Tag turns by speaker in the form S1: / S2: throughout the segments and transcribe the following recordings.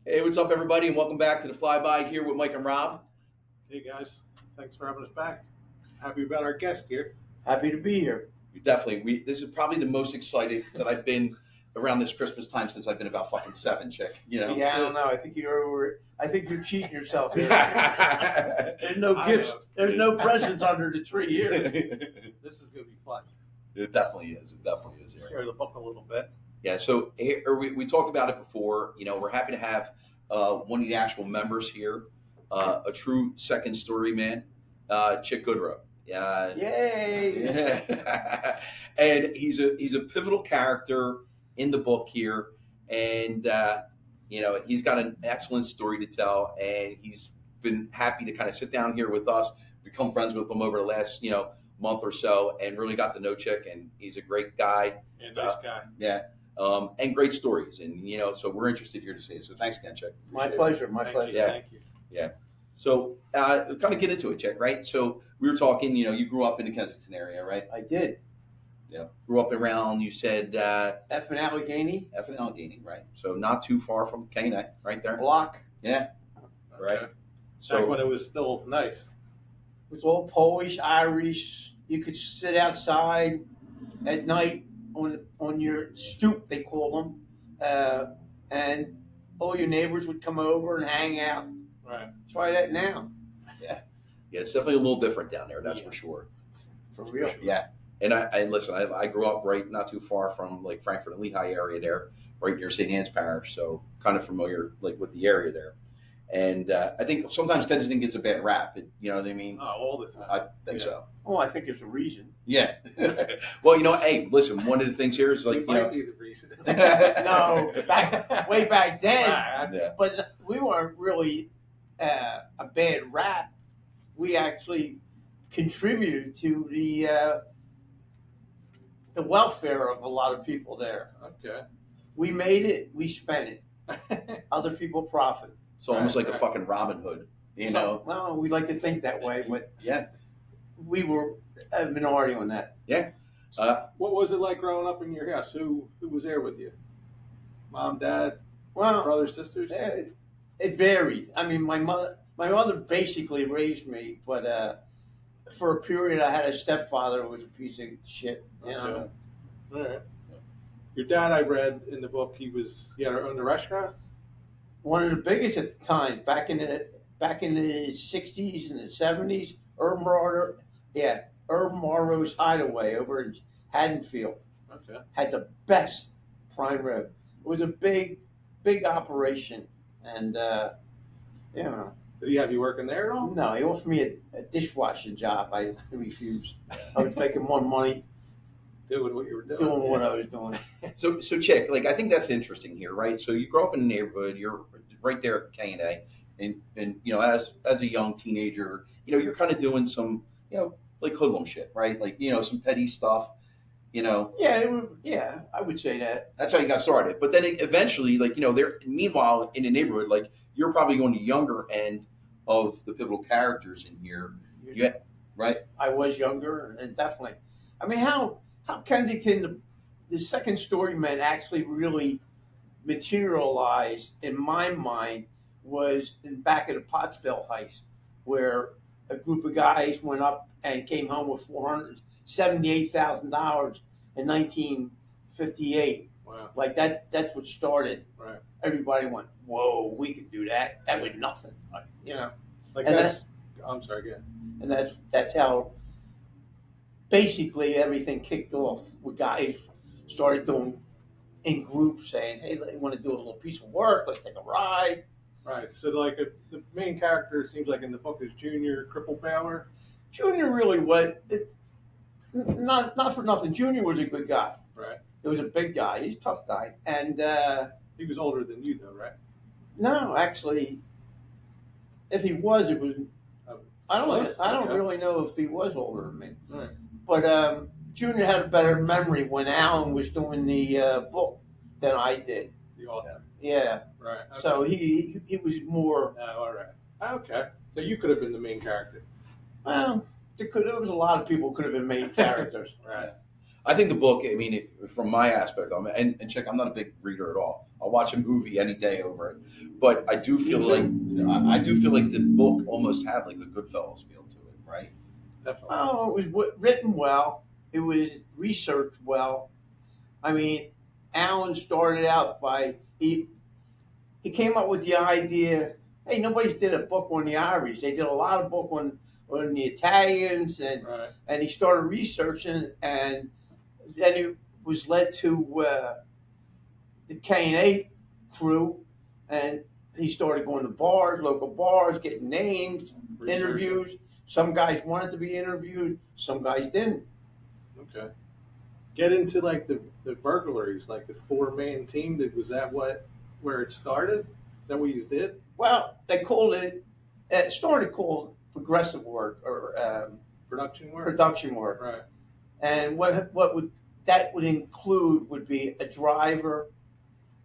S1: Hey, what's up, everybody, and welcome back to the Phly By here with Mike and Rob.
S2: Hey guys, thanks for having us back. Happy about our guest here.
S3: Happy to be here.
S1: This is probably the most excited that I've been around this Christmas time since I've been about fucking 7, chick. You know.
S3: Yeah, I don't know. I think you're over. I think you're cheating yourself here.
S1: it
S3: There's no
S2: I
S3: gifts.
S2: know.
S3: There's no presents under the tree here.
S2: This is going to be fun.
S1: definitely is. It definitely is. Here.
S2: Scare the book a little bit.
S1: Yeah. So we talked about it before. You know, we're happy to have one of the actual members here, a true second story man, Chick Goodrow.
S3: Yay!
S1: Yeah. And he's a pivotal character in the book here, and he's got an excellent story to tell, and he's been happy to kind of sit down here with us, become friends with him over the last month or so, and really got to know Chick, and he's a great guy.
S2: Yeah, nice guy.
S1: Yeah. And great stories, and so we're interested here to see it. So thanks again, Chick.
S3: My pleasure. My
S2: Thank
S3: pleasure.
S2: You,
S1: Yeah.
S2: Thank you.
S1: Yeah. So kind of get into it, Chick. Right. So we were talking. You grew up in the Kensington area, right?
S3: I did.
S1: Yeah. Grew up around. You said
S3: F and Allegheny
S1: F and Allegheny, right? So not too far from K&A, right there.
S3: block.
S1: Yeah. Right.
S2: Okay.
S1: So
S2: Back when it was still nice.
S3: It was all Polish, Irish. You could sit outside at night on your stoop, they call them, and all your neighbors would come over and hang out.
S2: Right.
S3: Try that now.
S1: yeah, it's definitely a little different down there. That's
S3: Yeah.
S1: for sure.
S3: For real.
S1: Yeah. And I listen. I grew up right not too far from like Frankfurt and Lehigh area there, right near St. Anne's Parish. So kind of familiar like with the area there. And I think sometimes Kensington gets a bad rap. You know what I mean?
S2: Oh, all the time.
S1: I think
S2: Yeah.
S1: so.
S3: Oh, I think there's a reason.
S1: Yeah. Well, hey, listen. One of the things here is like
S2: It might be the reason.
S3: No, way back then.
S2: Right.
S1: Yeah.
S3: But we weren't really a bad rap. We actually contributed to the welfare of a lot of people there.
S2: Okay.
S3: We made it. We spent it. Other people profit.
S1: It's almost
S2: Right,
S1: like a
S2: right.
S1: fucking Robin Hood. You know?
S3: Well, we like to think that way, but
S1: Yeah.
S3: we were a minority on that.
S2: What was it like growing up in your house? Who was there with you? Mom, dad,
S3: Well,
S2: brothers, sisters?
S3: it varied. I mean, my mother basically raised me, but for a period, I had a stepfather who was a piece of shit. You know.
S2: Okay. All right. Your dad, I read in the book, he had owned a restaurant.
S3: One of the biggest at the time, back in the '60s and the '70s. Herb Morrow's Hideaway over in Haddonfield
S2: Okay.
S3: had the best prime rib. It was a big operation, and
S2: Did he have you working there at all?
S3: no, he offered me a dishwashing job. I refused. I was making more money
S2: Doing what you were doing.
S3: doing what I was doing.
S1: So Chick, like I think that's interesting here, right? So you grow up in a neighborhood, you're right there at K&A, and as a young teenager, you're kind of doing some, like hoodlum shit, right? Like some petty stuff,
S3: Yeah, I would say that.
S1: That's how you got started. But then eventually, like there. Meanwhile, in the neighborhood, like you're probably going to younger end of the pivotal characters in here. Yeah, right.
S3: I was younger, and definitely. I mean, how Kensington, the second story men actually really materialized in my mind was in back at the Pottsville heist, where a group of guys went up and came home with $478,000 in 1958.
S2: Wow.
S3: Like that's what started.
S2: Right.
S3: Everybody went, "Whoa, we could do that. That was nothing."
S2: Like
S3: And
S2: that's. I'm sorry. Go ahead.
S3: And that's how basically everything kicked off. With guys started doing in groups, saying, "Hey, you want to do a little piece of work? Let's take a ride."
S2: Right. So like the main character seems like in the book is Junior Cripplebauer.
S3: Junior really was not for nothing. Junior was a good guy.
S2: Right.
S3: He was a big guy. He's a tough guy. And
S2: He was older than you though, right?
S3: no, actually, if he was, it was. I
S2: Close?
S3: don't
S2: Okay.
S3: really know if he was older than me.
S2: Right.
S3: But Junior had a better memory when Alan was doing the book than I did.
S2: The author.
S3: Yeah.
S2: Right. Okay.
S3: So he was more.
S2: Oh, all right. Okay. So you could have been the main character.
S3: Well, there was a lot of people could have been main characters.
S2: Right.
S1: I think the book. I mean, from my aspect, and check. I'm not a big reader at all. I'll watch a movie any day over it, but I do feel like I do feel like the book almost had like a Goodfellas feel to it, right?
S2: Definitely.
S3: Oh, it was written well. It was researched well. I mean, Alan started out by he came up with the idea. Hey, nobody's did a book on the Irish. They did a lot of book on the Italians,
S2: Right.
S3: and he started researching, and then it was led to the K&A crew, and he started going to bars, local bars, getting names,
S2: Researching.
S3: interviews. Some guys wanted to be interviewed, some guys didn't.
S2: Okay. Get into like the burglaries, like the 4-man team. Was that where it started? Is that what you did?
S3: Well, they called it. It started called progressive work or
S2: Production work.
S3: production work,
S2: Right.
S3: and what would that would include would be a driver,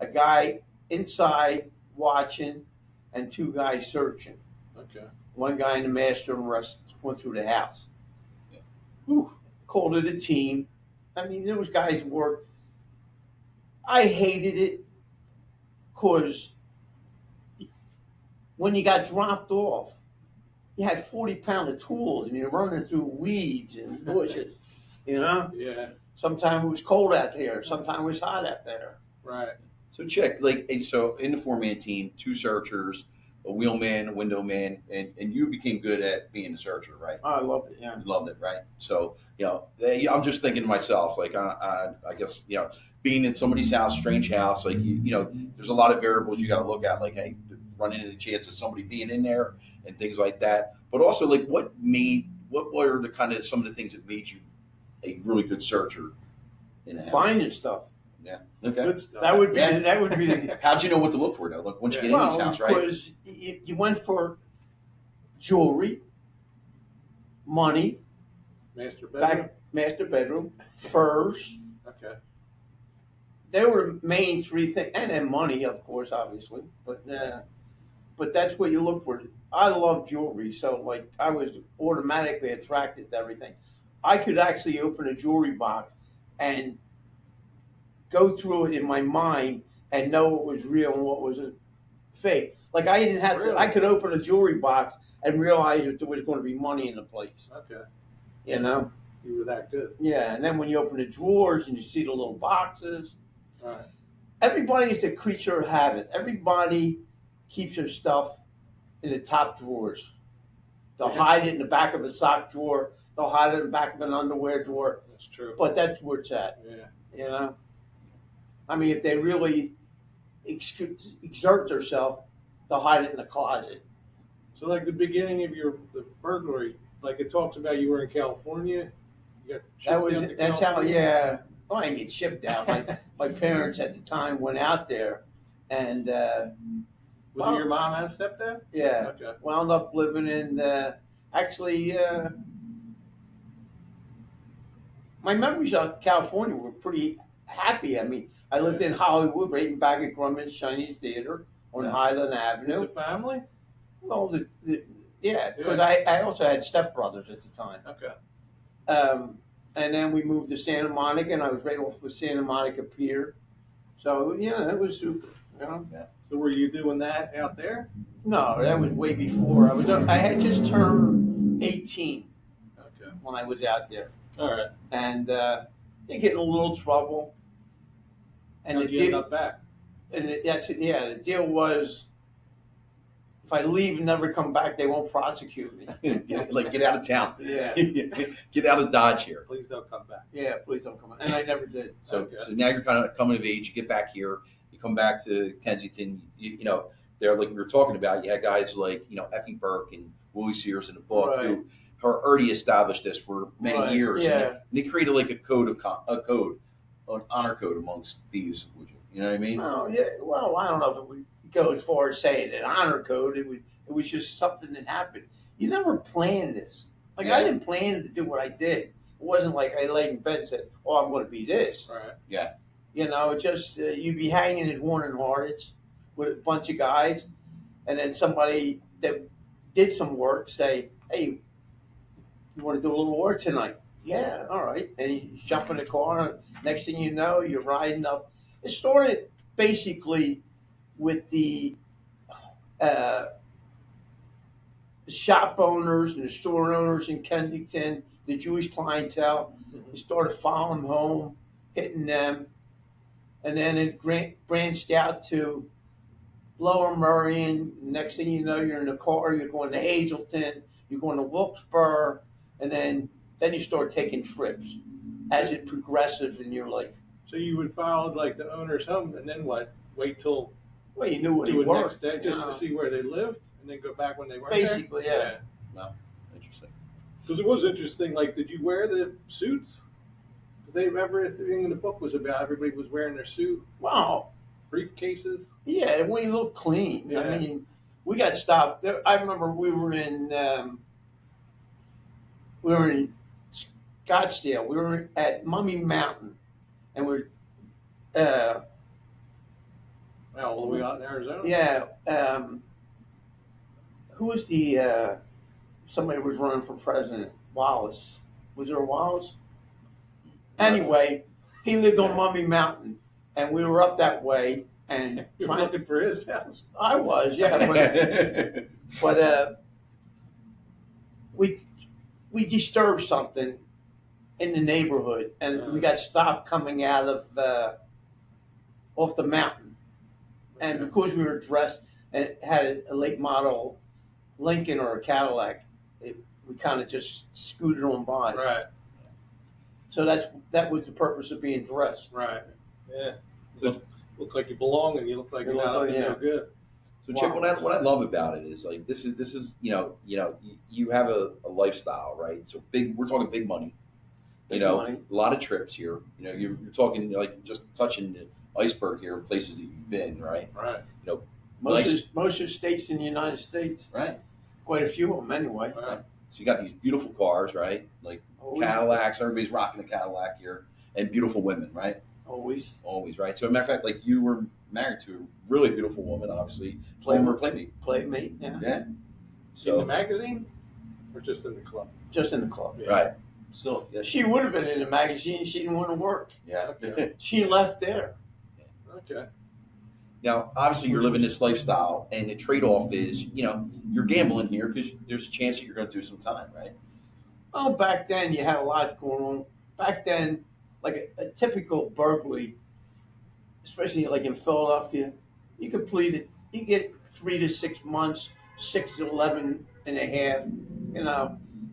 S3: a guy inside watching, and two guys searching.
S2: Okay.
S3: One guy in the master and the rest went through the house.
S1: Yeah.
S3: Whew. Called it a team. I mean, there was guys who worked. I hated it because when you got dropped off, you had 40 pounds of tools and you're running through weeds and bushes. You know,
S2: Yeah.
S3: sometimes it was cold out there, sometimes it was hot out there.
S2: Right.
S1: So check like so in the 4-man team, 2 searchers, a wheelman, a window man, and you became good at being a searcher, right?
S3: I loved it. Yeah.
S1: You loved it, right? So I'm just thinking to myself, like I guess being in somebody's house, strange house, like there's a lot of variables you got to look at, like hey, running into the chance of somebody being in there and things like that. But also, like what were the kind of some of the things that made you a really good searcher in a house?
S3: Finding stuff.
S1: Yeah. Okay.
S2: Good stuff.
S3: That would be.
S1: Yeah.
S3: That would be. The,
S1: How'd you know what to look for though? Like once you get in
S3: well,
S1: this house, right?
S3: because you went for jewelry, money,
S2: Master bedroom.
S3: master bedroom, furs.
S2: Okay.
S3: They were the main 3 things, and then money, of course, obviously. But that's what you look for. I love jewelry, so like I was automatically attracted to everything. I could actually open a jewelry box and go through it in my mind and know what was real and what was fake. Like I didn't have
S2: Really?
S3: to. I could open a jewelry box and realize that there was going to be money in the place.
S2: Okay.
S3: You know?
S2: You were that good.
S3: Yeah. And then when you open the drawers and you see the little boxes,
S2: All right.
S3: everybody is a creature of habit. Everybody keeps their stuff in the top drawers. They'll
S2: Yeah.
S3: hide it in the back of a sock drawer. They'll hide it in the back of an underwear drawer.
S2: That's true.
S3: But that's where it's at.
S2: Yeah.
S3: You know. I mean, if they really exert themselves, they'll hide it in the closet.
S2: So like the beginning of the burglary, like it talks about you were in California. You got shipped
S3: That was
S2: down to
S3: that's how.
S2: California?
S3: Yeah. Well, I didn't get shipped out. My parents at the time went out there, and
S2: Was it your mom and stepdad?
S3: yeah,
S2: Okay.
S3: wound up living in actually. My memories of California were pretty happy. I mean, I lived in Hollywood, right in back of Grumman's Chinese Theater on
S1: Yeah.
S3: Highland
S2: With
S3: Avenue.
S2: the family?
S3: Well, because
S2: Yeah.
S3: I also had stepbrothers at the time.
S2: Okay.
S3: And then we moved to Santa Monica, and I was right off of Santa Monica Pier. So, yeah, it was super. You know?
S2: So were you doing that out there?
S3: No, that was way before. I had just turned 18
S2: Okay.
S3: when I was out there.
S2: All right.
S3: And they get in a little trouble. And
S2: How'd
S3: the
S2: you end
S3: deal,
S2: up back?
S3: that's it. Yeah, the deal was, if I leave and never come back, they won't prosecute me.
S1: Get out of town.
S3: Yeah,
S1: Get out of Dodge here.
S2: Please don't come back.
S3: yeah. Please don't come. And I never did.
S1: So,
S2: Okay.
S1: so now you're kind of coming of age. You get back here. You come back to Kensington. They're like we were talking about. You had guys like Effie Burke and Willie Sears in the book
S3: Right.
S1: who are already established this for many
S3: Right,
S1: years.
S3: yeah.
S1: And they created like a code, an honor code amongst thieves. Would you? You know what I mean?
S3: Oh yeah. Well, I don't know if it would go as far as saying an honor code. It was just something that happened. You never planned this. Like I
S1: Yeah.
S3: didn't plan to do what I did. It wasn't like I laid in bed and said, "Oh, I'm going to be this."
S2: All right.
S3: You know, it just you'd be hanging at Horn and Hardage with a bunch of guys, and then somebody that did some work say, "Hey, you want to do a little work tonight?" Yeah, all right. And you jump in the car, and next thing you know, you're riding up. It started basically with uh, the shop owners and the store owners in Kensington, the Jewish clientele. We started following them home, hitting them, and then it branched out to Lower Merion. Next thing you know, you're in the car. You're going to Hazleton. You're going to Wilkes-Barre, and then you start taking trips as it progresses in your life.
S2: So you would follow like the owner's home, and then what? Wait till
S3: Well, you knew what he
S2: do it next
S3: worked.
S2: day just
S3: you know.
S2: to see where they lived, and then go back when they weren't
S3: Basically,
S2: there.
S3: yeah.
S1: No, interesting.
S2: Because it was interesting. Like, did you wear the suits? Because everything in the book was about everybody was wearing their suit,
S3: Wow.
S2: briefcases.
S3: Yeah, we look clean.
S2: Yeah.
S3: I mean, we got stopped. I remember we were in Scottsdale. We were at Mummy Mountain, and uh,
S2: All the way out in Arizona.
S3: yeah. Who was the somebody was running for president? Wallace. Was there a Wallace? Anyway, he lived on Mummy Mountain, and we were up that way. And
S2: You were looking for his house.
S3: I was, yeah, but we disturbed something in the neighborhood, and we got stopped coming out of off the mountain, and because we were dressed and had a late model Lincoln or a Cadillac, we kind of just scooted on by.
S2: Right,
S3: So that was the purpose of being dressed.
S2: right. Yeah. So look like you belong, and you look like you're not up to no good.
S1: So, Chip, what I love about it is like this is you have a lifestyle, right? So big, we're talking big money.
S3: Big money.
S1: A lot of trips here. You're talking like just touching the iceberg here, places that you've been, right?
S2: Right,
S3: Most of the states in the United States,
S1: Right.
S3: quite a few of them anyway.
S2: right.
S1: So you got these beautiful cars, right? Like
S3: Always.
S1: Cadillacs. Everybody's rocking a Cadillac here, and beautiful women, right?
S3: Always.
S1: Always, right? So, as a matter of fact, like you were married to a really beautiful woman, obviously, former playmate.
S3: Playmate, yeah.
S1: Yeah.
S2: In the
S1: So,
S2: magazine, or just in the club?
S3: Just in the club.
S2: Yeah.
S1: right. Still, yeah.
S3: She would have been in the magazine. She didn't want to work.
S1: Yeah.
S2: Okay.
S3: She left there.
S2: Okay.
S1: Now, obviously, you're living this lifestyle, and the trade-off is, you're gambling here because there's a chance that you're going to do some time, right?
S3: Oh, back then you had a lot going on. Back then, like a typical burglary, especially like in Philadelphia, you could plead it. You get 3 to 6 months, 6 to 11 and a half,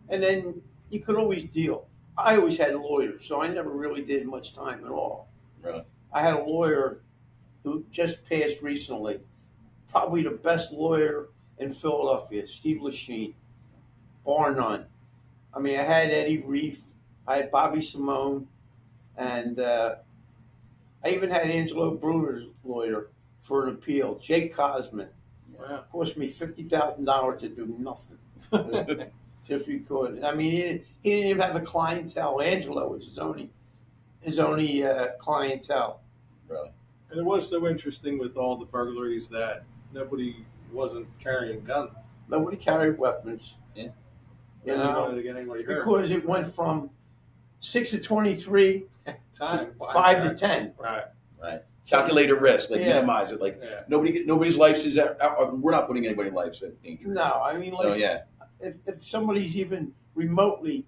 S3: and then you could always deal. I always had lawyers, so I never really did much time at all.
S1: Really?
S3: I had a lawyer who just passed recently, probably the best lawyer in Philadelphia, Steve Lachine, bar none. I mean, I had Eddie Reef, I had Bobby Simone, and I even had Angelo Brewer's lawyer for an appeal, Jake Cosman.
S2: Wow.
S3: It cost me $50,000 to do nothing, just because. I mean, he didn't even have a clientele. Angelo was his only clientele.
S1: Really?
S2: And it was so interesting with all the burglaries that nobody wasn't carrying guns.
S3: Nobody carried weapons.
S1: Yeah.
S3: You
S2: Nobody
S3: know,
S2: wanted to get anybody hurt.
S3: because it went from 6 to 23,
S2: Time.
S3: 5 to 10.
S2: Right.
S1: Right. Calculated risk, like
S3: Yeah.
S1: minimize it. Like
S2: Yeah.
S1: nobody's life is we're not putting anybody's life in danger.
S3: No, I mean, like,
S1: So yeah,
S3: if somebody's even remotely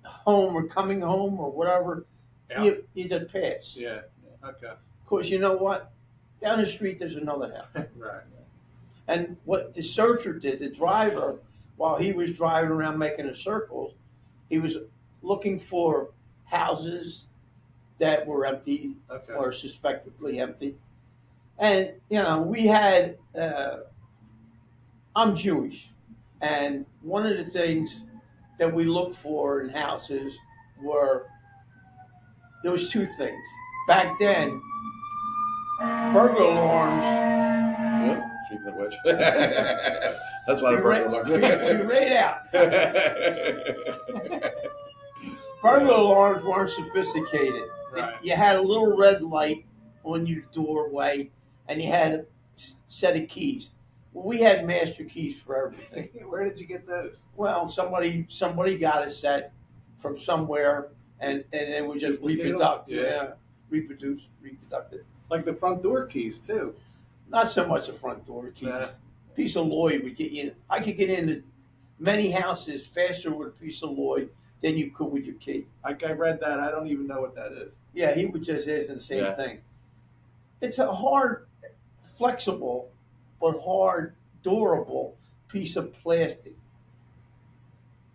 S3: home or coming home or whatever,
S2: Yeah.
S3: you just pass.
S2: Yeah. Okay.
S3: Because you know what? Down the street, there's another house.
S2: Right.
S3: And what the searcher did, the driver, while he was driving around making the circles, he was looking for houses that were empty
S2: Okay.
S3: or suspectedly empty. And, we had, I'm Jewish. And one of the things that we looked for in houses there was two things. Back then, burglar alarms,
S1: yep. Speaking of which, that's not a
S3: we
S1: burglar
S3: rayed out. Burglar alarms weren't sophisticated.
S2: Right.
S3: You had a little red light on your doorway, and you had a set of keys. Well, we had master keys for everything.
S2: Where did you get those?
S3: Well, somebody got a set, from somewhere, and it would just reproduce.
S2: Yeah.
S3: Reproduct it.
S2: Like the front door keys too.
S3: Not so much the front door keys.
S2: Nah.
S3: Piece of Lloyd would get you. I could get into many houses faster with a piece of Lloyd than you could with your key.
S2: Like I read that. I don't even know what that is.
S3: Yeah, he would just ask the same
S1: Yeah.
S3: thing. It's a hard, flexible, but hard, durable piece of plastic.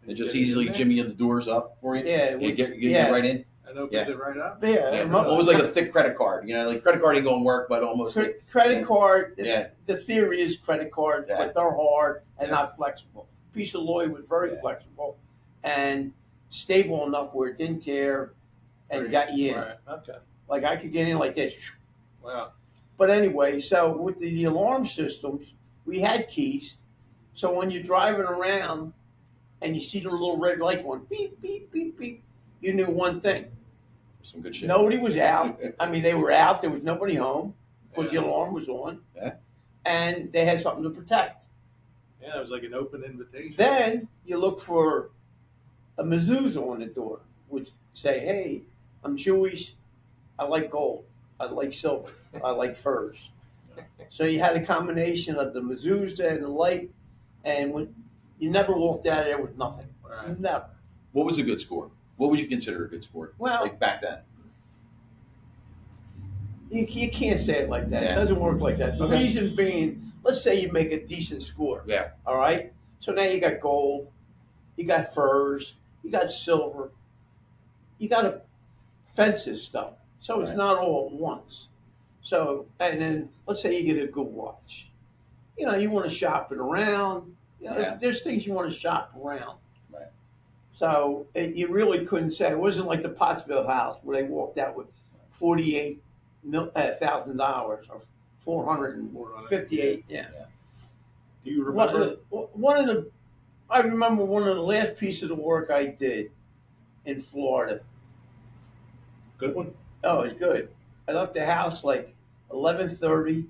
S1: And just easily jimmy the doors up for you.
S3: Yeah,
S1: You get
S3: yeah.
S1: right in.
S2: And opens
S1: Yeah.
S2: it right up.
S3: Yeah,
S1: Almost like a thick credit card. You know, like credit card ain't gonna work, but almost like
S3: credit card.
S1: Yeah.
S3: The theory is credit cards,
S1: Yeah.
S3: but they're hard and
S1: Yeah.
S3: not flexible. Piece of Lloyd was very
S1: Yeah.
S3: flexible and stable enough where it didn't tear and got you in.
S2: Right. Okay.
S3: Like I could get in like this.
S2: Wow.
S3: But anyway, so with the alarm systems, we had keys. So when you're driving around and you see the little red light going beep, beep, beep, beep, you knew one thing.
S1: some good shit.
S3: Nobody was out. I mean, they were out. There was nobody home because
S2: Yeah.
S3: the alarm was on.
S1: Yeah.
S3: And they had something to protect.
S2: Yeah, it was like an open invitation.
S3: Then you look for a mezuzah on the door, which say, hey, I'm Jewish. I like gold. I like silver. I like furs. So you had a combination of the mezuzah and the light, and when you never walked out of there with nothing.
S2: Right.
S3: Never.
S1: What was a good score? What would you consider a good score?
S3: Well,
S1: Like back then.
S3: you can't say it like that.
S1: Yeah.
S3: It doesn't work like that. The
S1: Okay.
S3: reason being, let's say you make a decent score.
S1: Yeah.
S3: All right. So now you got gold, you got furs, you got silver, you got a fences stuff. So it's
S1: Right.
S3: not all at once. So and then let's say you get a good watch. You know, you want to shop it around. You know,
S1: Yeah.
S3: there's things you want to shop around.
S1: Right.
S3: So you really couldn't say it wasn't like the Pottsville house where they walked out with $48,000 or 458. Yeah.
S2: Do you remember?
S3: One of the, I remember one of the last pieces of work I did in Florida.
S2: Good one.
S3: Oh, it was good. I left the house like 11:30.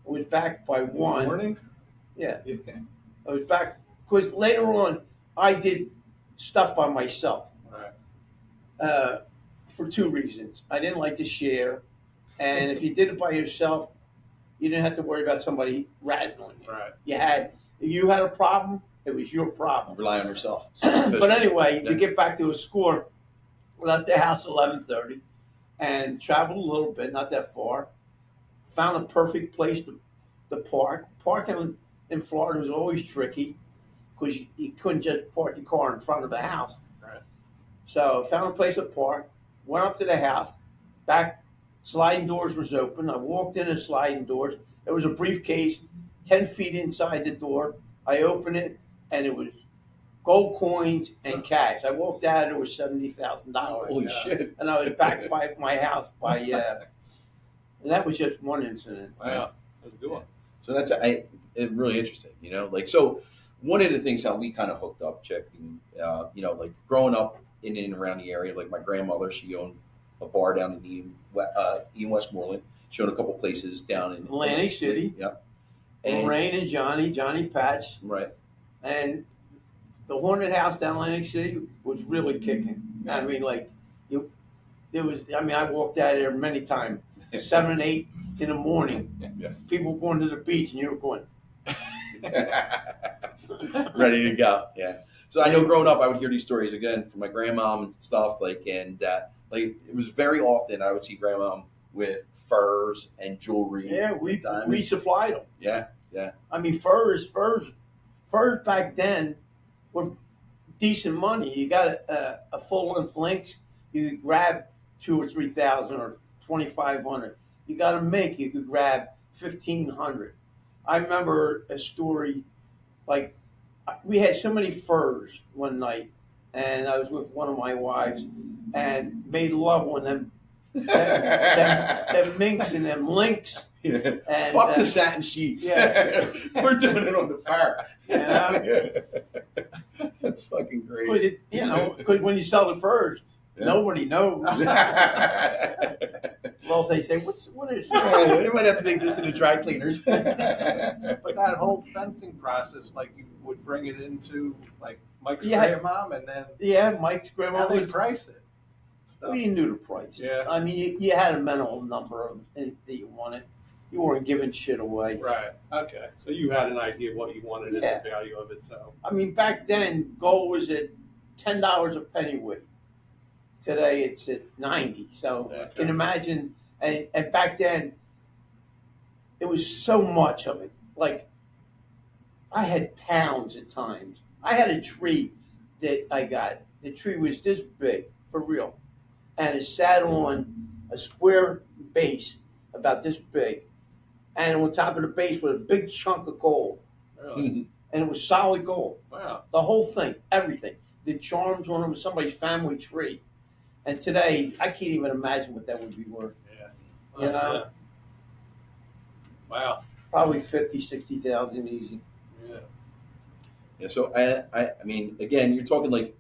S3: I was back by 1.
S2: Morning.
S3: Yeah,
S2: Yeah.
S3: I was back because later on I did stuff by myself
S2: Right.
S3: for 2 reasons. I didn't like to share, and if you did it by yourself, you didn't have to worry about somebody ratting on you.
S2: Right.
S3: If you had a problem, it was your problem.
S1: Rely on yourself.
S3: But anyway,
S1: Yeah.
S3: to get back to a score, we left the house 11:30 and traveled a little bit, not that far. Found a perfect place to park. Parking in Florida was always tricky because you couldn't just park your car in front of the house.
S2: Right.
S3: So found a place to park, went up to the house, back sliding doors was open. I walked in the sliding doors. There was a briefcase 10 feet inside the door. I opened it and it was gold coins and cash. I walked out and it was $70,000.
S1: Holy shit.
S3: And I was back by my house by, and that was just one incident.
S2: Wow. That was a good one.
S1: So that's it's really interesting, you know. Like, so one of the things how we kind of hooked up, Chick, and, you know, like growing up in and around the area, like my grandmother, she owned a bar down in East Westmoreland. She owned a couple places down in
S3: Atlantic City.
S1: Yep.
S3: Lorraine and Johnny Patch,
S1: Right.
S3: and the Hornet House down Atlantic City was really kicking. I mean, like, there was. I mean, I walked out of there many times, 7 and 8 in the morning.
S1: Yeah.
S3: People going to the beach, and you were going.
S1: Ready to go. Yeah. So I know growing up, I would hear these stories again from my grandmom and stuff. Like, and like it was very often I would see grandmom with furs and jewelry.
S3: Yeah,
S1: and
S3: we
S1: diamonds.
S3: supplied them.
S1: Yeah.
S3: I mean, furs back then were decent money. You got a full length lynx, you could grab 2,000 or 3,000 or 2,500. You got a mink, you could grab 1,500. I remember a story, like we had so many furs one night, and I was with one of my wives, and made love on them minks and them lynx.
S1: Yeah.
S3: And,
S1: Fuck the satin sheets.
S3: yeah.
S1: We're doing it on the fire.
S3: Yeah.
S1: That's fucking great.
S3: Because when you sell the furs, Nobody knows.
S1: Yeah.
S3: Well, they say, what is it?
S1: You might have to take this to the dry cleaners.
S2: But that whole fencing process, like you would bring it into like Mike's
S3: Yeah.
S2: grandmom, and then
S3: Yeah, Mike's
S2: how
S3: grandma
S2: they
S3: was.
S2: price it.
S3: Well, you knew the price.
S2: Yeah.
S3: I mean, you had a mental number of that you wanted. You weren't giving shit away.
S2: Right. Okay. So you had an idea of what you wanted and
S3: Yeah.
S2: the value of it. So
S3: I mean, back then, gold was at $10 a pennyweight. Today, it's at 90. So
S2: Okay.
S3: you can imagine. And back then, it was so much of it. Like, I had pounds at times. I had a tree that I got. The tree was this big, for real. And it sat on a square base about this big. And on top of the base was a big chunk of gold.
S2: really,
S3: And it was solid gold.
S2: wow.
S3: The whole thing, everything. The charms on it was somebody's family tree. And today, I can't even imagine what that would be worth.
S2: Yeah.
S3: You know?
S2: Wow.
S3: Probably 50, 60,000 easy.
S2: Yeah.
S1: Yeah, so I mean, again, you're talking like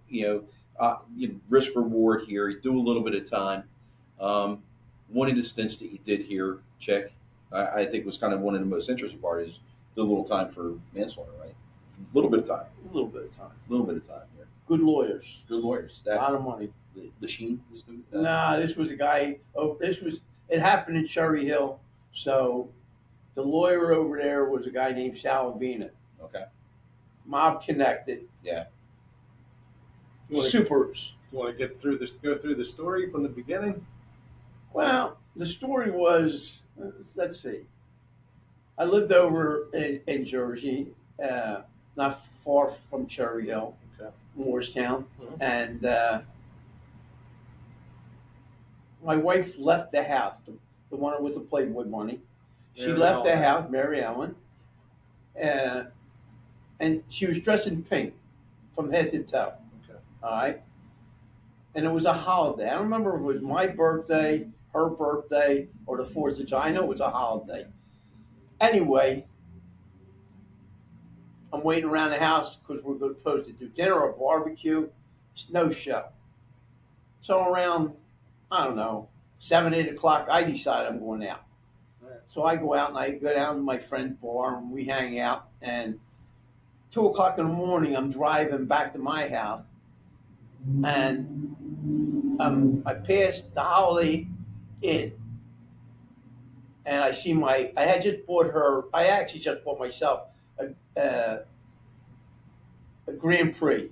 S1: risk reward here. You do a little bit of time. One of the stints that you did here, check. I think was kind of one of the most interesting part is the little time for manslaughter, right? A little bit of time.
S3: A little bit of time.
S1: A little bit of time here.
S3: Good lawyers.
S1: Good lawyers.
S3: A
S1: That
S3: lot of money.
S1: the Sheen was the.
S3: Nah, this was a guy. Oh, it happened in Cherry Hill. So the lawyer over there was a guy named Salavina.
S1: Okay.
S3: Mob connected.
S1: Yeah.
S3: Supers.
S2: You want to go through the story from the beginning?
S3: Well, the story was, let's see. I lived over in Jersey, not far from Cherry Hill,
S2: Okay.
S3: Moorestown,
S2: Mhm.
S3: and my wife left the house, the one with the Playboy money. She
S2: Mary
S3: left the
S2: Ellen.
S3: house, Mary Ellen, and she was dressed in pink from head to toe.
S2: Okay.
S3: All right. And it was a holiday. I don't remember if it was my birthday, her birthday, or the 4th of July. I know it was a holiday. Anyway, I'm waiting around the house because we're supposed to do dinner or barbecue. It's no show. So around, I don't know, 7, 8 o'clock, I decide I'm going out.
S2: Right.
S3: So I go out and I go down to my friend's bar and we hang out. And 2 o'clock in the morning, I'm driving back to my house. And I passed the Holiday Inn. And I see I had just bought her, I actually just bought myself a Grand Prix,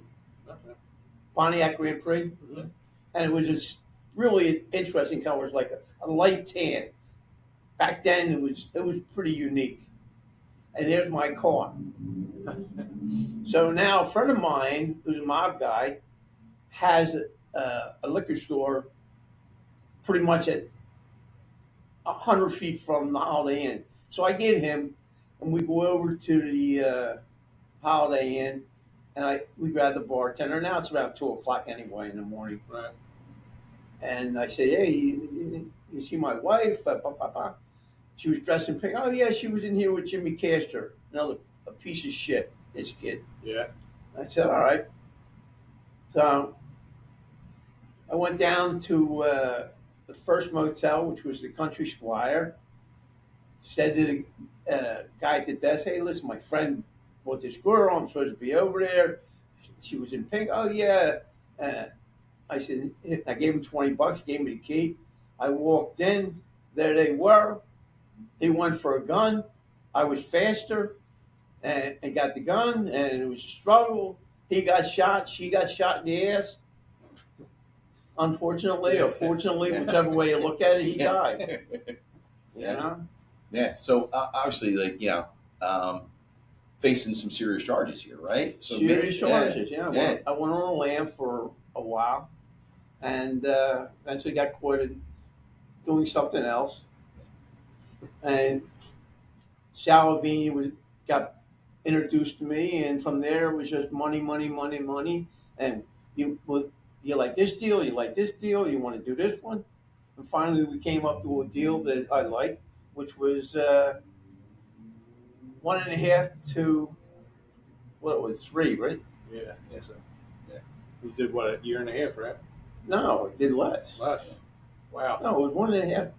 S2: Okay.
S3: Pontiac Grand Prix.
S2: Mhm.
S3: And it was just really interesting color. It was like a light tan. Back then, it was pretty unique. And there's my car. So now a friend of mine, who's a mob guy, has a liquor store pretty much at 100 feet from the Holiday Inn. So I get him, and we go over to the Holiday Inn, and we grab the bartender. Now it's about 2 o'clock anyway in the morning.
S2: Right.
S3: And I said, hey, you see my wife? She was dressed in pink. Oh, yeah, she was in here with Jimmy Castor. A piece of shit, this kid.
S2: Yeah.
S3: I said, all right. So I went down to the first motel, which was the Country Squire. Said to the guy at the desk, hey, listen, my friend bought this girl. I'm supposed to be over there. She was in pink. Oh, yeah. I said, I gave him $20, gave me the key. I walked in. There they were. He went for a gun. I was faster and got the gun, and it was a struggle. He got shot. She got shot in the ass. Unfortunately, or fortunately, whichever way you look at it, he died. You know?
S1: Yeah. So obviously, like facing some serious charges here, right? So
S3: Serious charges. Yeah.
S1: Yeah.
S3: I went on the lam for a while, and eventually got caught doing something else. And Salavini got introduced to me, and from there it was just money, money, money, money. And you like this deal, you like this deal, you want to do this one. And finally we came up to a deal that I liked, which was 1.5 to what it was 3, right?
S2: Yeah.
S1: Yeah. So
S2: You did what, a year and a half, right?
S3: No, it did less.
S2: Less. Wow.
S3: No, it was 1.5.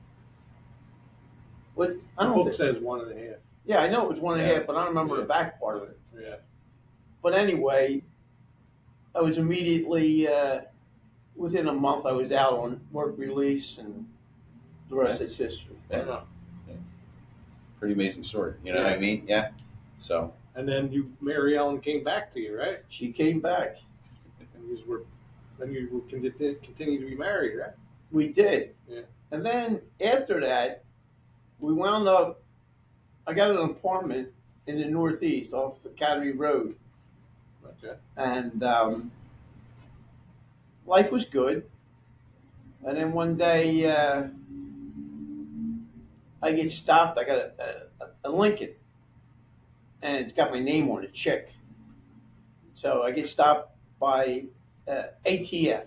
S3: What? I
S2: The
S3: don't
S2: book
S3: think.
S2: says 1.5.
S3: Yeah, I know it was 1.5,
S1: Yeah.
S3: but I don't remember
S2: Yeah.
S3: the back part of it.
S2: Yeah.
S3: But anyway, I was immediately within a month. I was out on work release, and the rest is history.
S1: Yeah.
S2: Wow.
S1: Pretty amazing story. You know what I mean? Yeah. So
S2: And then Mary Ellen came back to you, right?
S3: She came back.
S2: And you were continue to be married, right?
S3: We did.
S2: Yeah.
S3: And then after that, we wound up. I got an apartment in the Northeast off Academy Road,
S2: Okay.
S3: and life was good. And then one day, I get stopped. I got a Lincoln, and it's got my name on it, chick. So I get stopped by ATF.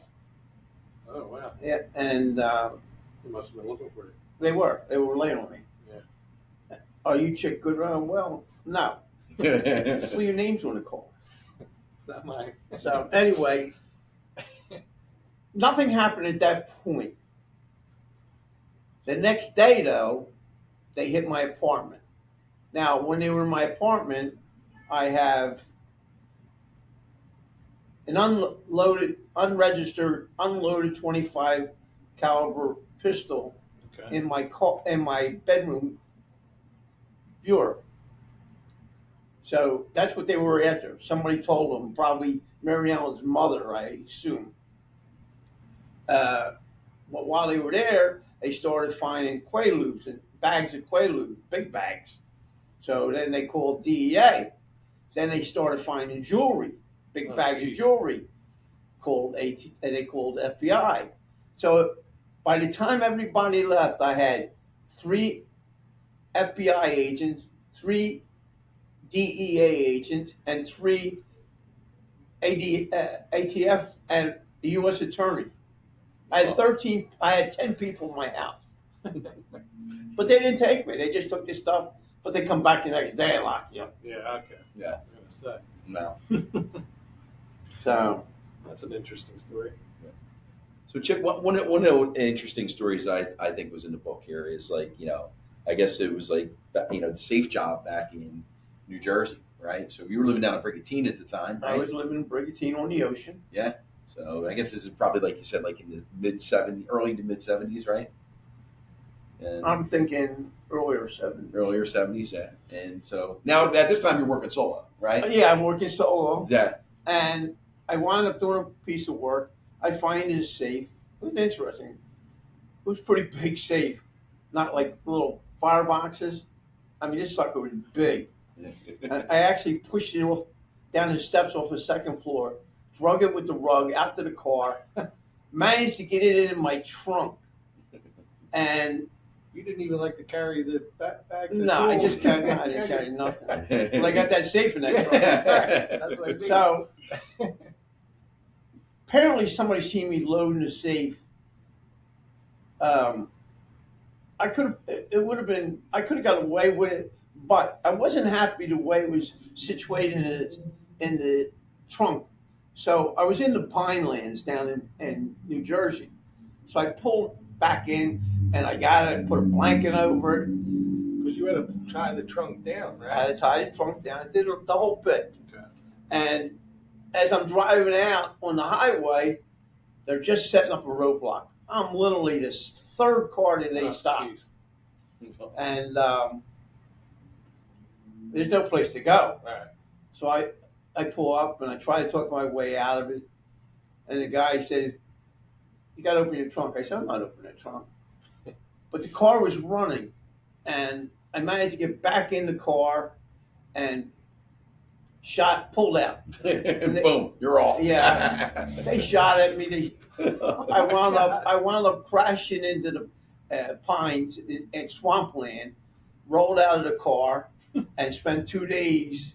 S2: Oh wow.
S3: Yeah, and
S2: You must have been looking for it.
S3: they were laying on me.
S2: Yeah.
S3: Are you chick good? Well, no. Well, your name's on the call.
S2: It's not mine.
S3: So anyway, nothing happened at that point. The next day, though, they hit my apartment. Now, when they were in my apartment, I have an unloaded 25 caliber pistol
S2: Okay.
S3: in my bedroom bureau. So that's what they were after. Somebody told them, probably Mary Ellen's mother, I assume. But while they were there, they started finding Quaaludes and bags of Quaaludes, big bags. So then they called DEA. Then they started finding jewelry, big bags of jewelry. They called FBI. So by the time everybody left, I had 3 FBI agents, 3 DEA agents, and 3 ATF and the U.S. Attorney. I had 10 people in my house. But they didn't take me. They just took this stuff, but they come back the next day and lock you up.
S2: Yeah. Okay.
S1: Yeah.
S2: I'm gonna say.
S1: no.
S3: So
S2: That's an interesting story.
S1: So Chip, one of the interesting stories I think was in the book here is like, I guess it was like, the safe job back in New Jersey, right? So you were living down in Brigantine at the time, right?
S3: I was living in Brigantine on the ocean.
S1: Yeah. So I guess this is probably, like you said, like in the early to mid-70s, right? And
S3: I'm thinking earlier 70s.
S1: earlier 70s, yeah. And so now at this time you're working solo, right?
S3: Yeah, I'm working solo.
S1: Yeah.
S3: And I wound up doing a piece of work. I find this safe. It was interesting. It was a pretty big safe, not like little fireboxes. I mean, this sucker was big. I actually pushed it off down the steps off the second floor, drug it with the rug out to the car, managed to get it in my trunk, and
S2: You didn't even like to carry the bags.
S3: no, I didn't carry nothing. Well, I got that safe in that trunk.
S2: That's what I mean.
S3: So apparently somebody seen me loading the safe. I could have. It would have been. I could have got away with it, but I wasn't happy the way it was situated in the trunk. So I was in the Pinelands down in New Jersey. So I pulled back in and I got it, put a blanket over it.
S2: Because you had to tie the trunk down,
S3: I
S2: right?
S3: had to tie the trunk down. I did the whole bit.
S2: Okay.
S3: And as I'm driving out on the highway, they're just setting up a roadblock. I'm literally the third car that they
S2: Oh,
S3: stopped.
S2: geez.
S3: And there's no place to go.
S2: Right.
S3: So I pull up and I try to talk my way out of it. And the guy says, "You got to open your trunk." I said, "I'm not opening the trunk." But the car was running. And I managed to get back in the car and pulled out.
S1: Boom, you're off.
S3: Yeah. They shot at me. I wound up crashing into the pines in swampland, rolled out of the car, and spent 2 days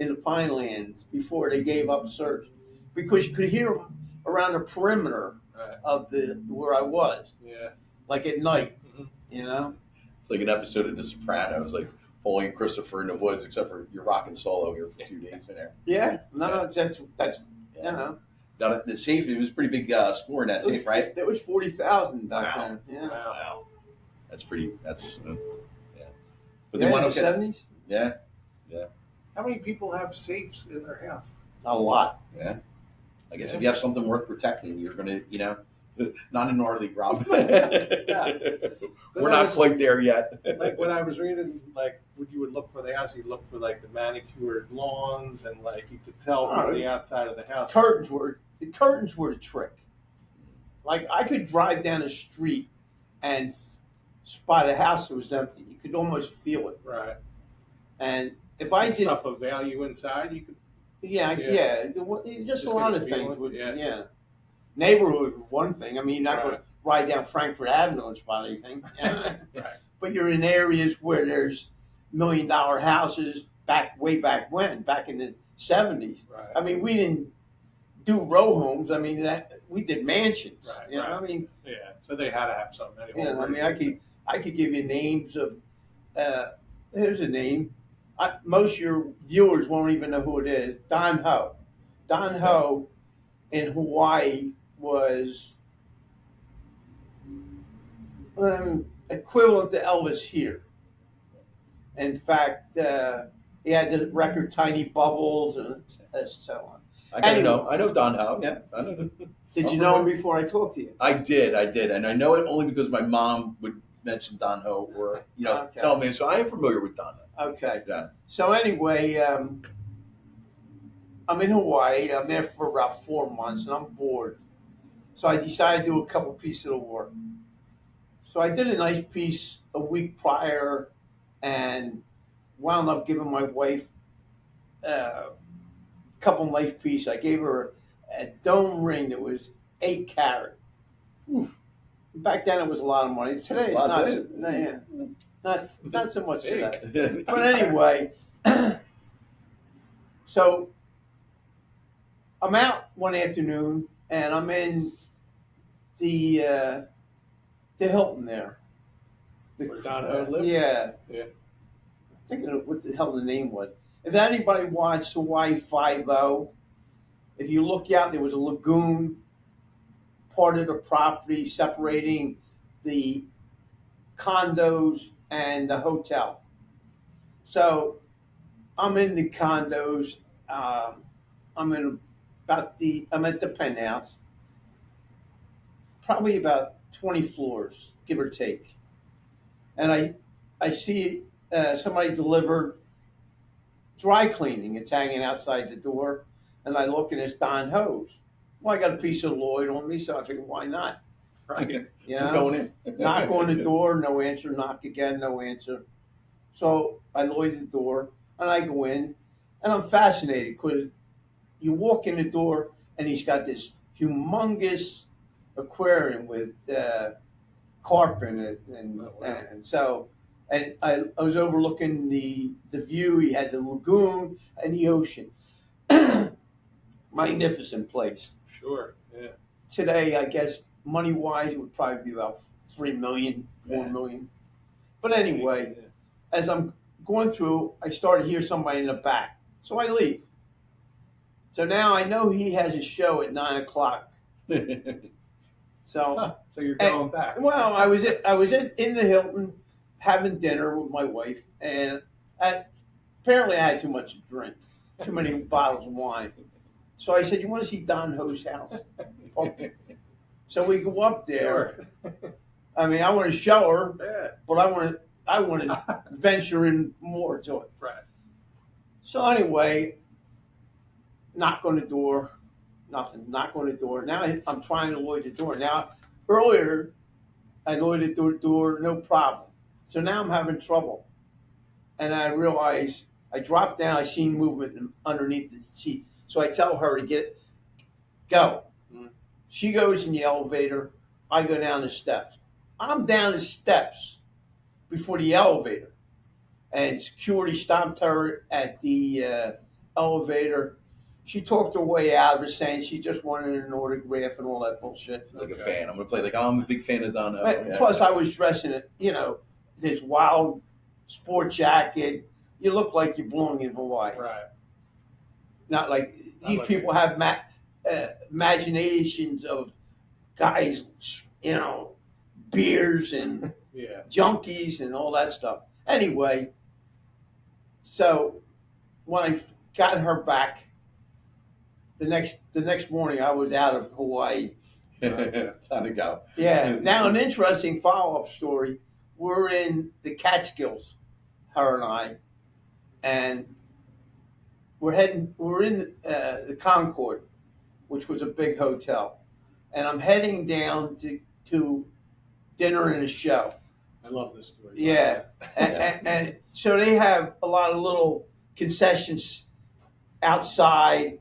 S3: in the Pinelands before they gave up search, because you could hear them around the perimeter
S2: Right.
S3: of where I was,
S2: Yeah.
S3: like at night,
S2: Mhm.
S3: you know.
S1: It's like an episode of The Sopranos, like Paulie and Christopher in the woods, except for you're rocking solo here for 2 days in there.
S3: Yeah, no, that's you know.
S1: Now, the safe, it was a pretty big score in that safe, right?
S3: There was 40,000 back
S2: Wow.
S3: then. Yeah.
S1: Wow. That's pretty, yeah. But
S3: Yeah,
S1: they
S3: in
S1: went,
S3: the
S1: okay.
S3: 70s?
S1: Yeah,
S2: How many people have safes in their house?
S3: A lot.
S1: yeah. I guess
S2: Yeah.
S1: if you have something worth protecting, you're going to, not in our league, Rob.
S2: Yeah.
S1: We're not quite there yet.
S2: Like when I was reading, like when you would look for the house, you'd look for like the manicured lawns, and like you could tell from the outside of the house.
S3: Curtains were the trick. Like I could drive down the street and spot a house that was empty. You could almost feel it.
S2: Right.
S3: And if I
S2: And
S3: did,
S2: stuff of value inside, you could.
S3: yeah, just
S2: Just
S3: a lot
S2: get a
S3: of things.
S2: feeling, yeah.
S3: Neighborhood was one thing. I mean, you're not going
S2: Right.
S3: to ride down Frankfurt Avenue and spot anything.
S2: Right.
S3: But you're in areas where there's $1 million houses way back when, back in the 70s.
S2: Right.
S3: I mean, we didn't do row homes. I mean, we did mansions.
S2: Right,
S3: You know,
S2: right.
S3: I mean,
S2: Yeah. So they had to have something anyway.
S3: I mean, I could give you names of. Here's a name. Most of your viewers won't even know who it is. Don Ho. Don Ho in Hawaii was equivalent to Elvis here. In fact, he had the record "Tiny Bubbles" and so on.
S1: I know Don Howe. Yeah, I know him.
S3: Did you know him before I talked to you?
S1: I did, and I know it only because my mom would mention Don Ho or
S3: Okay.
S1: tell me. So I am familiar with Don Ho.
S3: Okay.
S1: Yeah.
S3: So anyway, I'm in Hawaii. I'm there for about 4 months, and I'm bored. So I decided to do a couple pieces of work. So I did a nice piece a week prior, and wound up giving my wife a couple nice pieces. I gave her a dome ring that was 8 carat. Back then, it was a lot of money. Today, it's not so much today. But anyway, so I'm out one afternoon, and I'm in the Hilton there.
S2: Where Don Ho lived?
S3: Yeah.
S2: Yeah.
S3: I'm thinking of what the hell the name was. If anybody watched Hawaii 5-0, if you look out, there was a lagoon, part of the property separating the condos and the hotel. So I'm in the condos. I'm at the penthouse, probably about 20 floors, give or take. And I see somebody delivered dry cleaning. It's hanging outside the door, and I look and it's Don Ho's. Well, I got a piece of Lloyd on me, so I figured, why not?
S1: Right.
S3: You
S1: We're
S3: know?
S1: going in.
S3: Knock on the door, no answer. Knock again, no answer. So I Lloyd the door, and I go in, and I'm fascinated because you walk in the door, and he's got this humongous aquarium with carp in it, and I was overlooking the view. He had the lagoon and the ocean. Magnificent place.
S2: Sure. Yeah.
S3: Today, I guess money wise, it would probably be about 3 million, 4 million. But anyway, as I'm going through, I start to hear somebody in the back, so I leave. So now I know he has a show at 9:00. So
S2: you're going back.
S3: Well, I was in the Hilton having dinner with my wife, and apparently I had too much to drink, too many bottles of wine. So I said, "You want to see Don Ho's house?" Okay. So we go up there.
S2: Sure.
S3: I mean, I want to show her,
S2: Yeah.
S3: but I want to venture in more to it.
S2: Right.
S3: So anyway, knock on the door, nothing. Knock on the door. Now I'm trying to Lloyd the door. Now earlier I Lloyded the door, no problem. So now I'm having trouble, and I realize I dropped down. I seen movement underneath the seat. So I tell her to go.
S2: Mm.
S3: She goes in the elevator. I go down the steps. I'm down the steps before the elevator, and security stopped her at the elevator. She talked her way out of it, saying she just wanted an autograph and all that bullshit.
S1: Like a fan. I'm gonna play I'm a big fan of Don Ho. Yeah.
S3: Plus, I was dressing it, this wild sport jacket. You look like you belong in Hawaii.
S2: Right.
S3: Not like these
S2: like
S3: people have imaginations of guys, beers and
S2: Yeah.
S3: junkies and all that stuff. Anyway, so when I got her back the next morning, I was out of Hawaii.
S1: Time to go.
S3: Yeah. Now an interesting follow-up story. We're in the Catskills, her and I, and we're heading. We're in the Concord, which was a big hotel, and I'm heading down to dinner and a show.
S2: I love this story.
S3: Yeah, and so they have a lot of little concessions outside.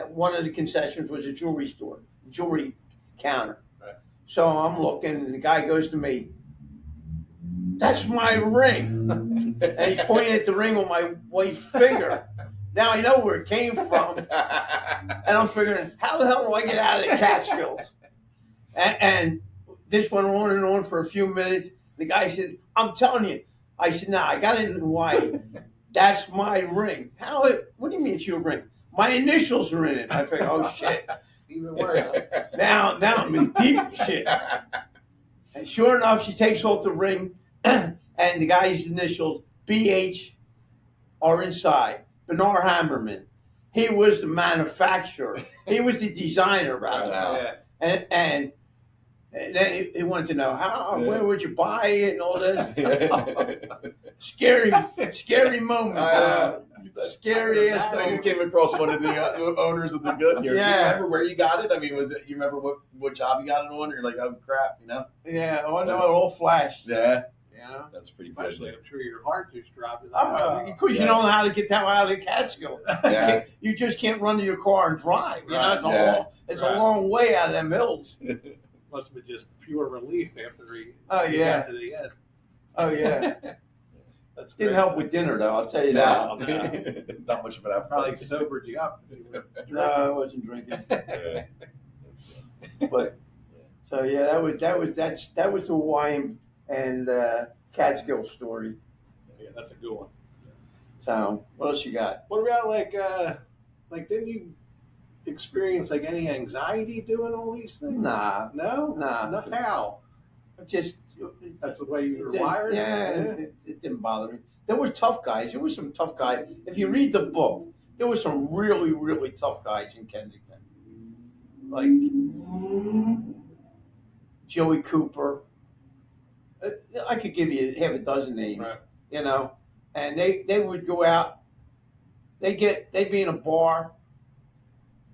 S3: One of the concessions was a jewelry store, jewelry counter.
S2: Right.
S3: So I'm looking, and the guy goes to me, "That's my ring," and he's pointing at the ring on my white finger. Now I know where it came from, and I'm figuring, how the hell do I get out of the Catskills? And this went on and on for a few minutes. The guy said, "I'm telling you." I said, "No, I got it in Hawaii. That's my ring." What do you mean it's your ring? My initials are in it. I figured, oh shit.
S2: Even worse.
S3: Now I'm in deep shit. And sure enough, she takes off the ring, and the guy's initials, BH, are inside. Bernard Hammerman. He was the manufacturer. He was the designer, rather.
S1: Wow.
S2: Yeah.
S3: And then he wanted to know where would you buy it and all this. Scary moment. Scary ass
S1: So you
S3: moment.
S1: came across one of the owners of the good here.
S3: Yeah.
S1: Do you remember where you got it? I mean, was it? You remember what job you got it on? You're like, oh crap,
S3: Yeah, oh no, it all flashed.
S1: Yeah,
S3: You know?
S1: that's pretty
S2: Especially,
S1: good.
S2: I'm sure your heart just dropped.
S3: Because you don't know how to get that out of the Catskill.
S1: Yeah.
S3: You just can't run to your car and drive. You know,
S2: Right.
S3: it's
S2: Right.
S3: a long way out of them hills.
S2: Must have been just pure relief after he
S3: Yeah.
S2: got to the end.
S3: Oh yeah.
S2: That's
S3: Didn't
S2: great.
S3: help with dinner though. I'll tell you
S1: No,
S3: that.
S1: not much of an appetite.
S2: Probably sobered you up. If you were
S3: No, I wasn't drinking.
S1: Yeah.
S3: But so yeah, that was the Hawaiian and Catskill story.
S2: Yeah, that's a good one.
S3: So what else you got?
S2: What about like didn't you experience like any anxiety doing all these things?
S3: Nah,
S2: No?
S3: nah.
S2: Not how?
S3: Just
S2: That's the way you were
S3: it didn't-
S2: wired?
S3: Yeah, it didn't bother me. There were tough guys. There were some tough guys. If you read the book, there were some really, really tough guys in Kensington. Like Joey Cooper. I could give you half a dozen names,
S2: Right.
S3: you know. And they would go out. They'd be in a bar.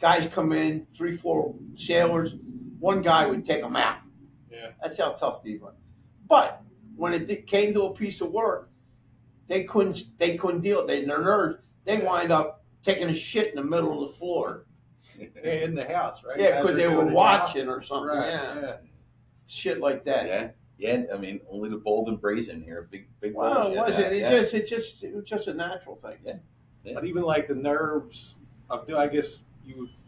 S3: Guys come in, 3, 4 sailors. One guy would take them out.
S2: Yeah.
S3: That's how tough these were. But when it came to a piece of work, they couldn't deal. They're nerds. They wind up taking a shit in the middle of the floor.
S2: In the house, right?
S3: Yeah,
S2: Guys
S3: because
S2: are
S3: they were
S2: doing a
S3: watching
S2: job.
S3: or something.
S2: Right.
S3: Yeah. Shit like that.
S1: Yeah, yeah. I mean, only the bold and brazen here. Big.
S3: Well,
S1: bold
S3: it wasn't.
S1: shit.
S3: It was just a natural thing.
S1: Yeah.
S2: But even like the nerves of, I guess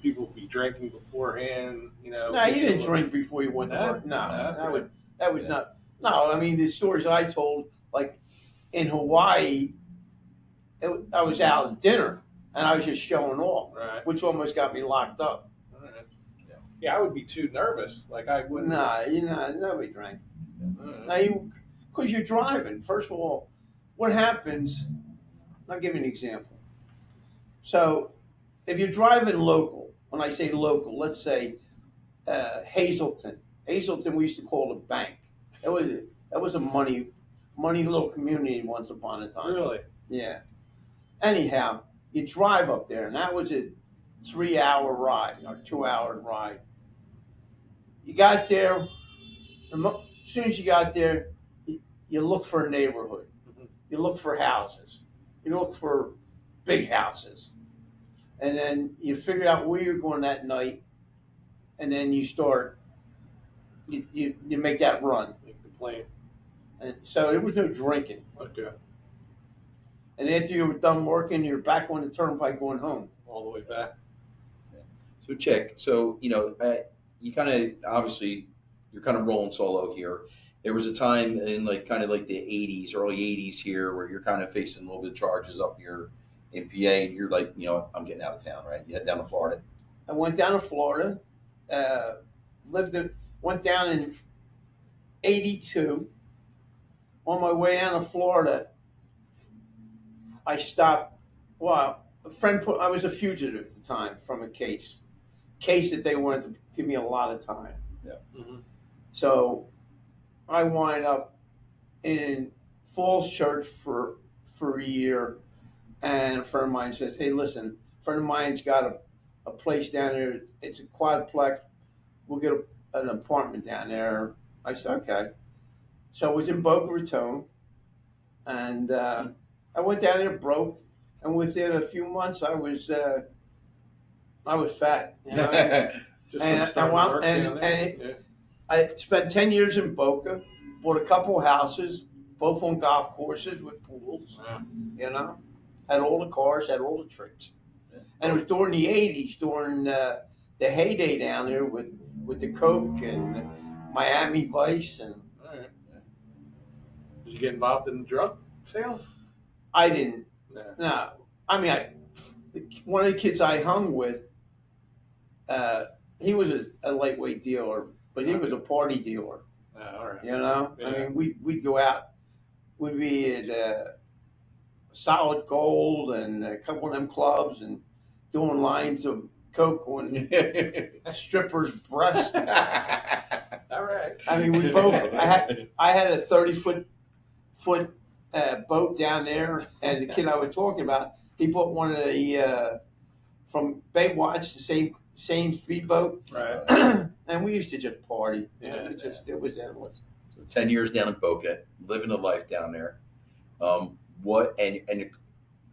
S2: people would be drinking beforehand, you know.
S3: No, you didn't drink before you went to
S2: No?
S3: work. No,
S2: No.
S3: that was
S1: Yeah.
S3: not. No, I mean the stories I told, like in Hawaii, I was out at dinner and I was just showing off,
S2: Right.
S3: which almost got me locked up.
S2: All right. Yeah, I would be too nervous. Like I wouldn't.
S3: Nah, nobody drank.
S2: All right.
S3: Now because you're driving. First of all, what happens? I'll give you an example. So, if you're driving local, when I say local, let's say Hazleton. Hazleton, we used to call the bank. That was a money little community once upon a time.
S2: Really?
S3: Yeah. Anyhow, you drive up there, and that was a 3-hour ride or 2-hour ride. You got there. As soon as you got there, you look for a neighborhood.
S2: Mhm.
S3: You look for houses. You look for big houses. And then you figure out where you're going that night, and then you start, you make that run.
S2: Make the plane.
S3: And so there was no drinking.
S2: Okay.
S3: And after you were done working, you're back on the turnpike going home.
S2: All the way back.
S1: So, Chick. So you kind of obviously you're kind of rolling solo here. There was a time in like kind of like the '80s, early '80s here, where you're kind of facing a little bit of charges up here in PA, and you're like, I'm getting out of town, right? You head down to Florida.
S3: I went down to Florida. Uh, went down in '82. On my way down to Florida, I stopped. Well, a friend put. I was a fugitive at the time from a case that they wanted to give me a lot of time.
S1: Yeah.
S2: Mm-hmm.
S3: So I wind up in Falls Church for a year, and a friend of mine says, "Hey, listen, a friend of mine's got a place down there. It's a quadplex. We'll get an apartment down there." I said, "Okay." So I was in Boca Raton, and I went down there broke, and within a few months, I was fat. You know?
S2: Just
S3: And-
S2: from starting
S3: and-
S2: to work
S3: and-
S2: down there.
S3: and
S2: Yeah.
S3: I spent 10 years in Boca, bought a couple houses, both on golf courses with pools,
S2: Wow.
S3: you know, had all the cars, had all the tricks. And it was during the 80s, during the heyday down there with the Coke and the Miami Vice. And
S2: All right. Did you get involved in drug sales?
S3: I didn't,
S2: No.
S3: no, I mean, one of the kids I hung with, he was a lightweight dealer, but he was a party dealer.
S2: All right.
S3: You know,
S2: Yeah.
S3: I mean, we'd go out, we'd be at Solid Gold and a couple of them clubs and doing lines of coke on strippers' breasts.
S2: All right.
S3: I mean, we both. I had a 30-foot boat down there, and the kid I was talking about, he bought one of the from Baywatch, the same speedboat,
S2: Right.
S3: and we used to just party.
S2: Yeah.
S3: It was endless.
S1: So 10 years down in Boca, living a life down there. What and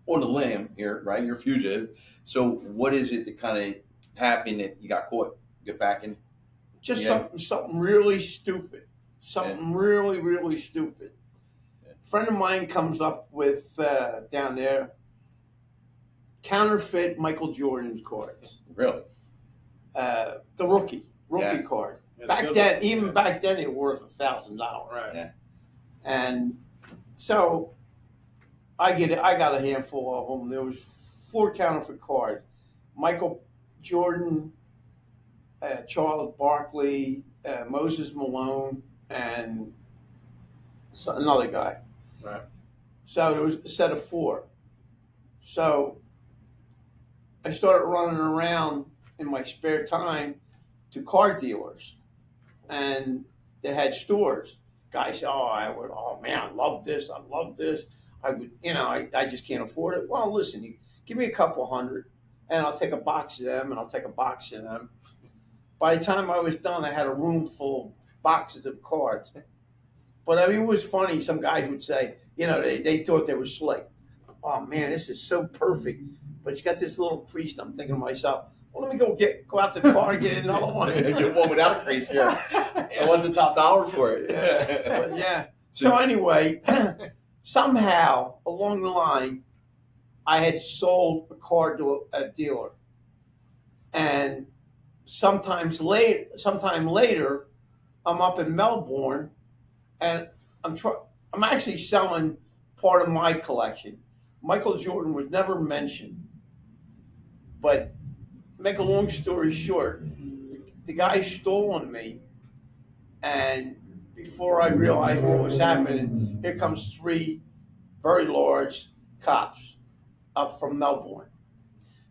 S1: on the lam here, right? You're a fugitive. So what is it that kind of happened that you got caught? You get back in?
S3: Just
S1: Yeah.
S3: something really stupid. Something really, really stupid.
S1: Yeah.
S3: A friend of mine comes up with down there counterfeit Michael Jordan's cards.
S1: Really?
S3: The rookie
S1: Yeah.
S3: card.
S2: Yeah,
S3: Back
S2: good
S3: then,
S2: one.
S3: even
S2: Yeah.
S3: back then, they were worth $1,000.
S2: Right.
S1: Yeah.
S3: And so I got a handful of them. There was 4 counterfeit cards: Michael Jordan, Charles Barkley, Moses Malone, and another guy.
S2: Right.
S3: So there was a set of 4. So I started running around in my spare time to car dealers, and they had stores. Guys said, oh man, I love this. I would, I just can't afford it. Well, listen, you give me a couple hundred, and I'll take a box of them, and I'll take a box of them. By the time I was done, I had a room full of boxes of cards. But I mean, it was funny. Some guys would say, they thought they were slick. Oh man, this is so perfect, but it's got this little crease. I'm thinking to myself, well, let me go out the car and get another one.
S1: Get one without a crease here. I want the top dollar for it.
S3: But yeah. So anyway, somehow along the line, I had sold a car to a dealer, and sometime later, I'm up in Melbourne, and I'm actually selling part of my collection. Michael Jordan was never mentioned, but make a long story short, the guy stole on me, and before I realized what was happening, here comes 3 very large cops up from Melbourne.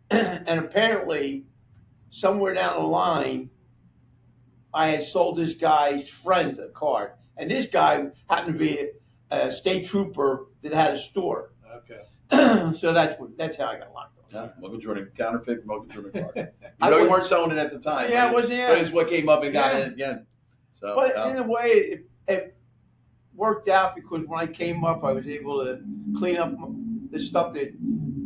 S3: And apparently, somewhere down the line, I had sold this guy's friend a card. And this guy happened to be a state trooper that had a store.
S2: Okay.
S3: So that's how I got locked up.
S1: Yeah, Michael Jordan, counterfeit Michael Jordan card. You know you weren't selling it at the time.
S3: Yeah,
S1: but
S3: it wasn't.
S1: But it's what came up and got
S3: Yeah.
S1: it again. So,
S3: But in a way, it worked out because when I came up, I was able to clean up the stuff that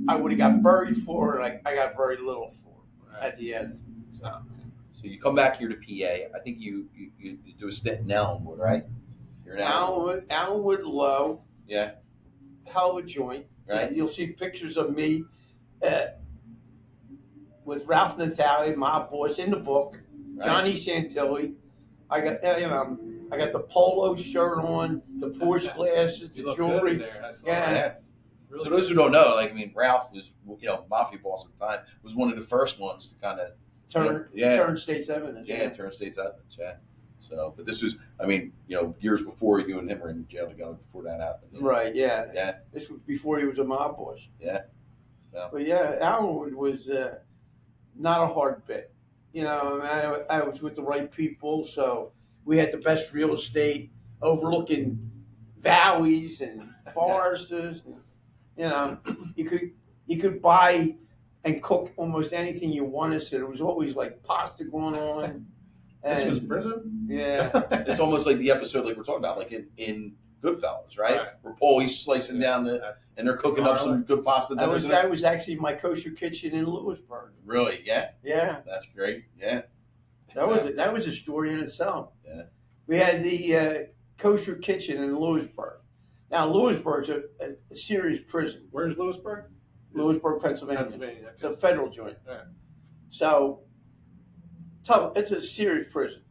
S3: I would have got buried for, and I got very little for at the end. So
S1: you come back here to PA. I think you do a stint in Elmwood, right? You're in Elmwood.
S3: Allenwood Low,
S1: Yeah.
S3: hell of a joint.
S1: Right.
S3: You'll see pictures of me with Ralph Natalia, my boss, in the book.
S1: Right.
S3: Johnny Santilli. I got I got the polo shirt on, the Porsche glasses, the
S2: You look good in
S3: jewelry.
S2: there. That's all
S3: Yeah.
S2: right.
S1: Yeah.
S2: Really
S1: So those who don't know, Ralph was, mafia boss at the time, was one of the first ones to kind of
S3: Turn state's evidence.
S1: Yeah, turn state's evidence. Yeah. So, but this was, I mean, years before you and him were in jail together before that happened.
S3: Right. Yeah.
S1: Yeah.
S3: This was before he was a mob boss.
S1: Yeah. Yeah.
S3: But yeah, Alan was not a hard bit. I was with the right people, so we had the best real estate overlooking valleys and forests. And, you could buy and cook almost anything you wanted. So there was always like pasta going on.
S2: This was prison?
S3: Yeah.
S1: It's almost like the episode like we're talking about, like in Goodfellas, right?
S2: Right.
S1: Where Paulie's slicing down and they're cooking up some good pasta.
S3: That was actually my kosher kitchen in Lewisburg.
S1: Really? Yeah.
S3: Yeah.
S1: That's great. Yeah.
S3: That was a story in itself.
S1: Yeah.
S3: We had the kosher kitchen in Lewisburg. Now Lewisburg's a serious prison.
S2: Where's Lewisburg?
S3: Lewisburg, Pennsylvania.
S2: Pennsylvania.
S3: It's a federal joint.
S2: Right.
S3: So it's a serious prison.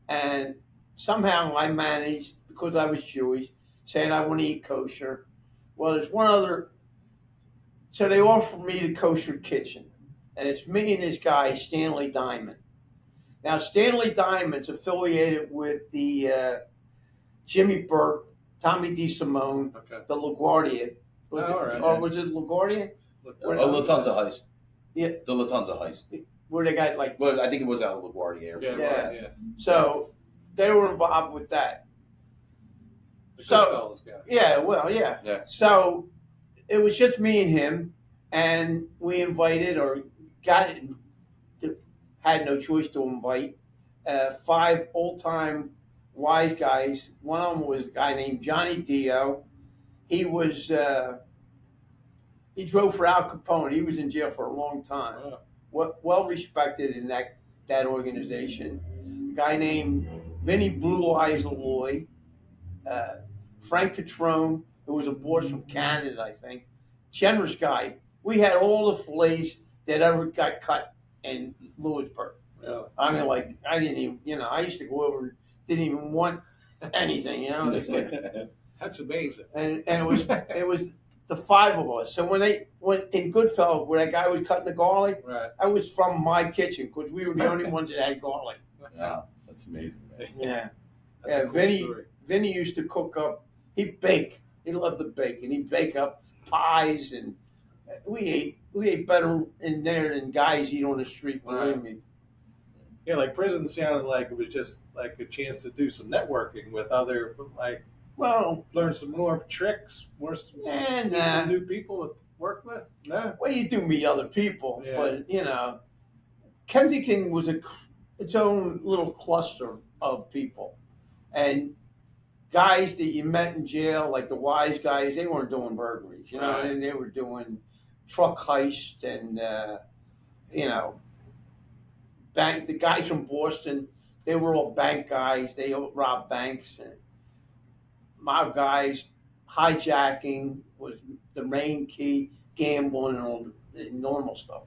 S3: And somehow I managed, because I was Jewish, saying I want to eat kosher. Well, there's one other. So they offered me the kosher kitchen. And it's me and this guy, Stanley Diamond. Now, Stanley Diamond's affiliated with the Jimmy Burke, Tommy DeSimone, the LaGuardia. Was it LaGuardia?
S1: Lufthansa heist.
S3: Yeah.
S1: The Lufthansa heist.
S3: Where they got like.
S1: Well, I think it was out of LaGuardia Airport.
S2: Yeah.
S3: So they were involved with that. Yeah. So it was just me and him, and we invited had no choice to invite 5 old-time wise guys. One of them was a guy named Johnny Dio. He drove for Al Capone. He was in jail for a long time. Well respected in that organization. A guy named Vinny Blue Eyes Alloy, Frank Catrone, who was a boss from Canada, I think. Generous guy. We had all the fillets that ever got cut in Lewisburg.
S2: Yeah.
S3: I mean, like, I didn't even, I used to go over and didn't even want anything, It's like,
S2: that's amazing.
S3: And it was the 5 of us. So when in Goodfellas, where that guy was cutting the garlic,
S2: right.
S3: I was from my kitchen because we were the only ones that had garlic.
S1: Wow, that's amazing. Man.
S3: Yeah.
S2: That's a cool story.
S3: Vinny used to cook up. He'd bake. He loved to bake, and he'd bake up pies, and we ate better in there than guys eat on the street. Believe me.
S2: Yeah, like prison sounded like it was just like a chance to do some networking with other, learn some more tricks, some new people to work with. Nah.
S3: Well, you do meet other people,
S2: Yeah.
S3: but Kensington was its own little cluster of people, and guys that you met in jail, like the wise guys, they weren't doing burglaries,
S2: Right.
S3: and they were doing truck heist and bank. The guys from Boston, they were all bank guys. They all robbed banks, and mob guys. Hijacking was the main key. Gambling and all the normal stuff.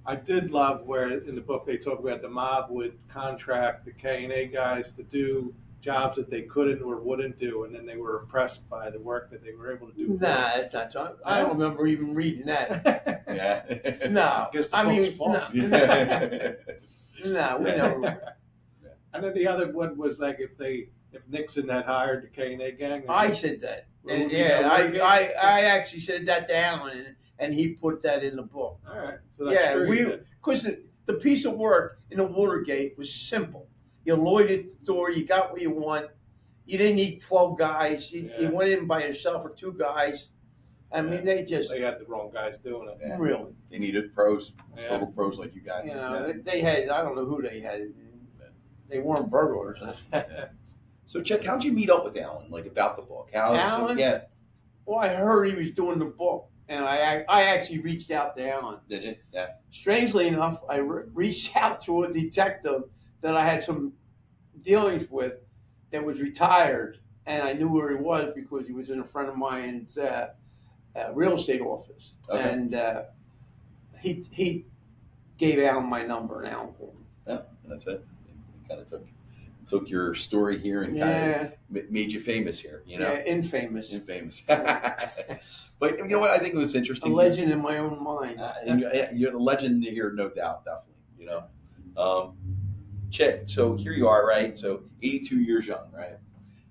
S2: I did love where in the book they talk about the mob would contract the K&A guys to do jobs that they couldn't or wouldn't do, and then they were impressed by the work that they were able to do.
S3: Nah, that's not true. I don't remember even reading that.
S1: Yeah.
S3: No,
S2: I mean,
S3: no, we never.
S2: And then the other one was like if Nixon had hired the K&A gang.
S3: I said that.
S2: Well,
S3: And,
S2: you know,
S3: I actually said that down, and he put that in the book.
S2: All right, so that's true.
S3: Because the piece of work in the Watergate was simple. You loitered at the door, you got what you want. You didn't need 12 guys. You went in by yourself or 2 guys. I mean, they
S2: had the wrong guys doing it.
S1: Yeah.
S3: Really.
S1: They needed pros, total pros like you guys.
S3: They had, I don't know who they had. They weren't burglars.
S1: So, Chuck, how'd you meet up with Alan, like, about the book?
S3: Alan?
S1: Yeah.
S3: Well, I heard he was doing the book, and I actually reached out to Alan.
S1: Did you? Yeah.
S3: Strangely enough, I reached out to a detective that I had some dealings with that was retired, and I knew where he was because he was in a friend of mine's real estate office.
S1: Okay.
S3: And he gave Alan my number, and Alan called me.
S1: Yeah, that's it. He kind of took your story here and kind of made you famous here,
S3: Yeah, infamous.
S1: Infamous. But you know what? I think it was interesting.
S3: A legend in my own mind.
S1: You're the legend here, no doubt, definitely. know. Um, Check. So here you are, right? So 82 years young, right?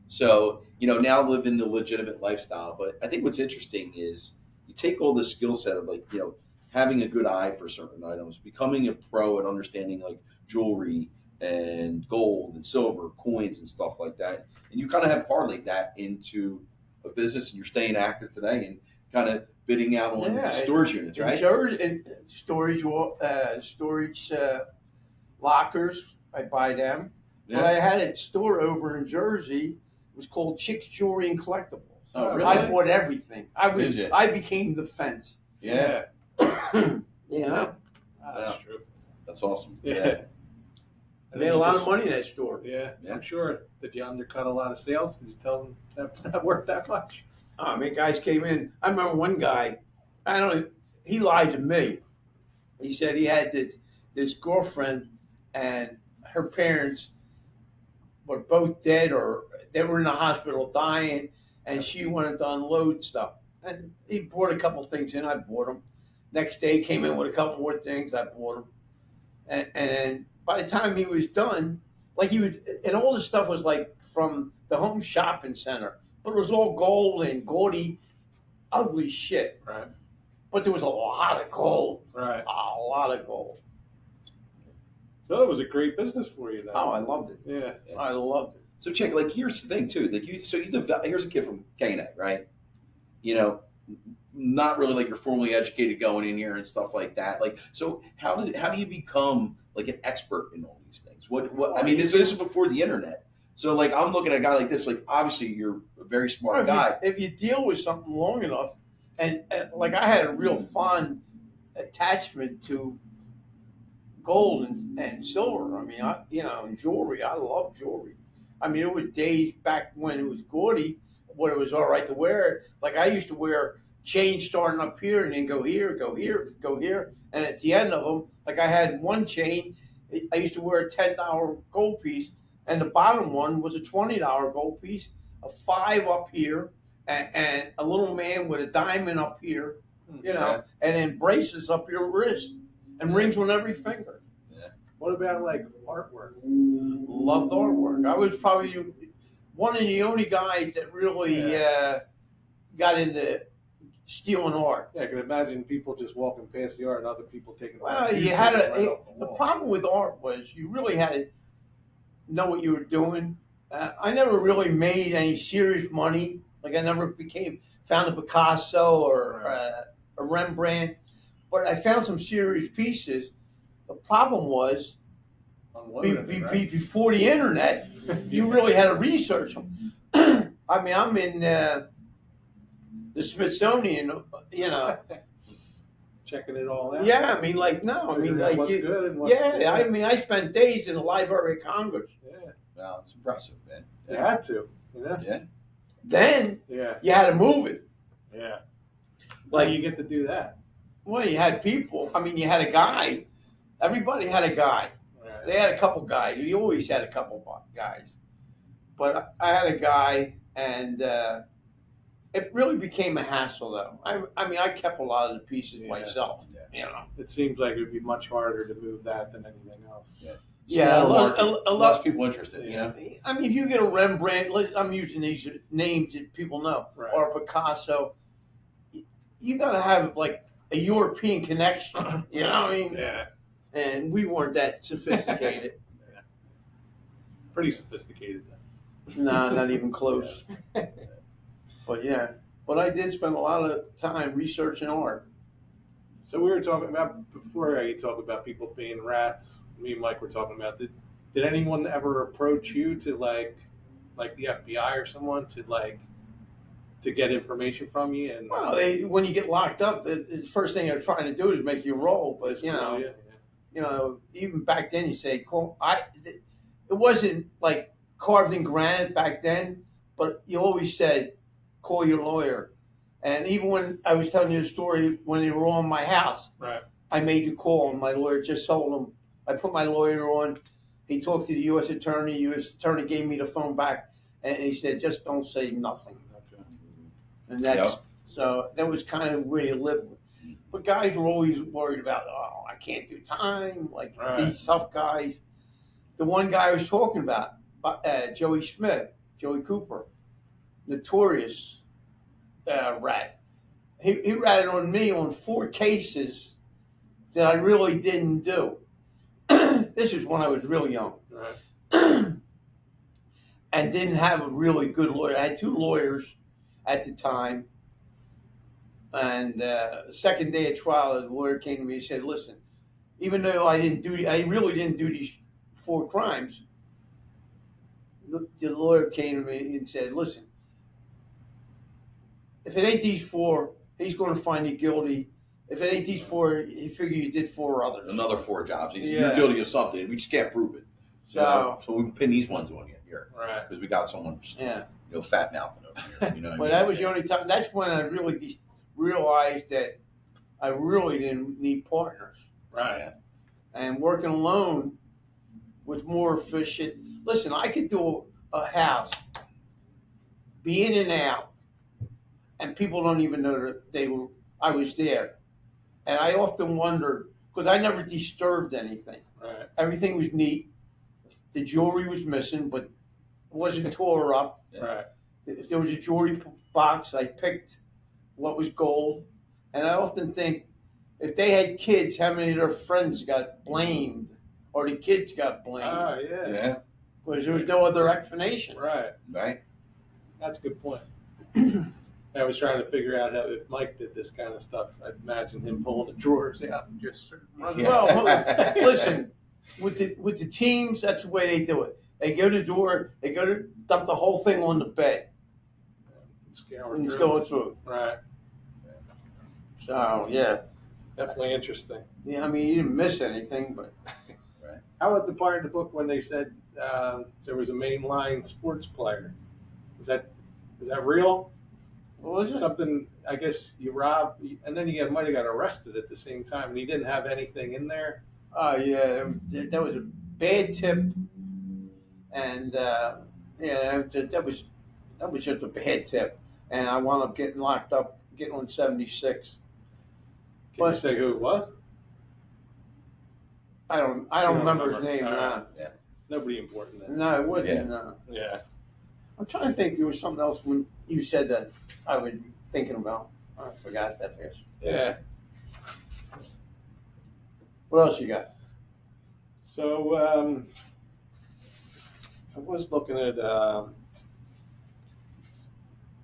S1: So, now living the legitimate lifestyle. But I think what's interesting is you take all the skill set of like, having a good eye for certain items, becoming a pro at understanding like jewelry and gold and silver, coins and stuff like that. And you kind of have parlayed that into a business and you're staying active today and kind of bidding out on storage units, right?
S3: Storage lockers. I buy them.
S1: Yeah.
S3: But I had a store over in Jersey. It was called Chicks Jewelry and Collectibles.
S1: Oh, really?
S3: I bought everything.
S1: Did you?
S3: I became the fence.
S1: Yeah.
S3: You know,
S2: That's true.
S1: That's awesome.
S2: Yeah.
S3: I made a lot of money in that store.
S2: Yeah,
S1: Yeah.
S2: I'm sure. Did you undercut a lot of sales? Did you tell them that's not worth that much?
S3: I mean, guys came in. I remember one guy. I don't know. He lied to me. He said he had this girlfriend, and her parents were both dead, or they were in the hospital dying, and she wanted to unload stuff. And he brought a couple things in. I bought them. Next day, he came in with a couple more things. I bought them. And by the time he was done, like he would, and all this stuff was like from the home shopping center, but it was all gold and gaudy, ugly shit.
S2: Right.
S3: But there was a lot of gold.
S2: Right.
S3: A lot of gold.
S2: So it was a great business for you, then.
S3: Oh, I loved it.
S2: Yeah.
S3: I loved it.
S1: So check, like here's the thing too. Like here's a kid from K&A, right? Not really like you're formally educated going in here and stuff like that. Like, so how do you become like an expert in all these things? What I mean, this is before the internet. So like I'm looking at a guy like this, like obviously you're a very smart guy.
S3: If you deal with something long enough, and like I had a real fond attachment to gold and silver. I mean, and jewelry. I love jewelry. I mean, it was days back when it was gaudy, when it was all right to wear it. Like I used to wear chains starting up here and then go here, go here, go here. And at the end of them, like I had one chain, I used to wear a $10 gold piece, and the bottom one was a $20 gold piece, a 5 up here, and a little man with a diamond up here, and then bracelets up your wrist, and rings on every finger.
S1: Yeah.
S2: What about like artwork?
S3: Loved artwork. I was probably one of the only guys that really got into stealing art.
S2: Yeah, I can imagine people just walking past the art and other people taking.
S3: Well, you had the problem with art was you really had to know what you were doing. I never really made any serious money. Like I never found a Picasso or a Rembrandt, but I found some serious pieces. The problem was before the internet, you really had to research them. I mean, I'm in the Smithsonian,
S2: checking it all out.
S3: Yeah, I mean, like no, I mean, like
S2: what's good and what's
S3: I mean, I spent days in the Library of Congress.
S2: Yeah,
S1: Wow, it's impressive, man.
S2: you had to.
S1: Yeah.
S3: Then
S2: Yeah.
S3: you had to move it.
S2: Yeah.
S3: Like
S2: How you get to do that?
S3: Well, you had people. I mean, you had a guy. Everybody had a guy.
S2: Right.
S3: They had a couple guys. You always had a couple guys. But I had a guy, and it really became a hassle, though. I mean, I kept a lot of the pieces myself.
S1: Yeah.
S2: It seems like it would be much harder to move that than anything else.
S3: Yeah,
S1: less people interested.
S2: Yeah.
S3: I mean, if you get a Rembrandt, I'm using these names that people know,
S2: Right.
S3: or a Picasso, you got to have like a European connection. You know what I mean?
S2: Yeah.
S3: And we weren't that sophisticated.
S2: Pretty sophisticated then.
S3: No, not even close. But I did spend a lot of time researching art.
S2: So we were talking about before you talk about people being rats. Me and Mike were talking about did anyone ever approach you to like the FBI or someone to get information from you? And
S3: Well, when you get locked up, the first thing they're trying to do is make you roll. But even back then, you say, it wasn't like carved in granite back then, but you always said, call your lawyer. And even when I was telling you the story when they were on my house,
S2: right.
S3: I made the call, and my lawyer just told them. I put my lawyer on. He talked to the U.S. attorney. The U.S. attorney gave me the phone back, and he said, just don't say nothing.
S2: Okay.
S3: And so that was kind of where you live. But guys were always worried about, oh, I can't do time, like
S2: Right.
S3: these tough guys. The one guy I was talking about, Joey Smith, Joey Cooper, notorious rat. He ratted on me on 4 cases that I really didn't do. This was when I was real young.
S2: Right.
S3: And didn't have a really good lawyer. I had 2 lawyers at the time. And the second day of trial, the lawyer came to me and said, "Listen, even though I really didn't do these 4 crimes." The lawyer came to me and said, "Listen, if it ain't these 4, he's going to find you guilty. If it ain't these 4, he figure you did 4 others."
S1: Another 4 jobs.
S3: Yeah.
S1: You're guilty of something. We just can't prove it. So we pin these ones on you here.
S2: Right.
S1: Because we got someone,
S3: Yeah.
S1: fat mouthing over here. You know what
S3: But that was the only time. That's when I really realized that I really didn't need partners.
S2: Right.
S1: Yeah.
S3: And working alone was more efficient. Listen, I could do a house, be in and out, and people don't even know that I was there. And I often wondered, because I never disturbed anything.
S2: Right.
S3: Everything was neat. The jewelry was missing, but it wasn't tore up.
S1: Yeah.
S2: Right.
S3: If there was a jewelry box, I picked what was gold. And I often think, if they had kids, how many of their friends got blamed, or the kids got blamed?
S2: Oh, yeah.
S1: Yeah.
S3: Because there was no other explanation.
S2: Right.
S1: Right.
S2: That's a good point. I was trying to figure out how, if Mike did this kind of stuff, I'd imagine him pulling the drawers out and just running.
S1: Yeah.
S3: Well, listen, with the teams, that's the way they do it. They go to the door, they go to dump the whole thing on the bed,
S2: Scour
S3: and it's
S2: through.
S3: going through.
S2: Right.
S3: So yeah,
S2: Definitely interesting.
S3: yeah. I mean, you didn't miss anything, but
S2: How about the part of the book when they said there was a mainline sports player? Is that real?
S3: what was it?
S2: Something, I guess you robbed, and then you might have got arrested at the same time, and he didn't have anything in there.
S3: Oh yeah, that was a bad tip, and yeah, that was just a bad tip, and I wound up getting locked up, getting on 76.
S2: Can you
S3: But-
S2: say who it was?
S3: I don't
S2: You don't
S3: remember his
S2: remember?
S3: name.
S2: All
S3: Nah.
S2: right. Nobody important then.
S3: No, it wasn't.
S1: Yeah.
S2: Yeah.
S3: I'm trying to think. There was something else when you said that I was thinking about. I forgot that fast.
S2: Yeah.
S3: What else you got?
S2: So I was looking at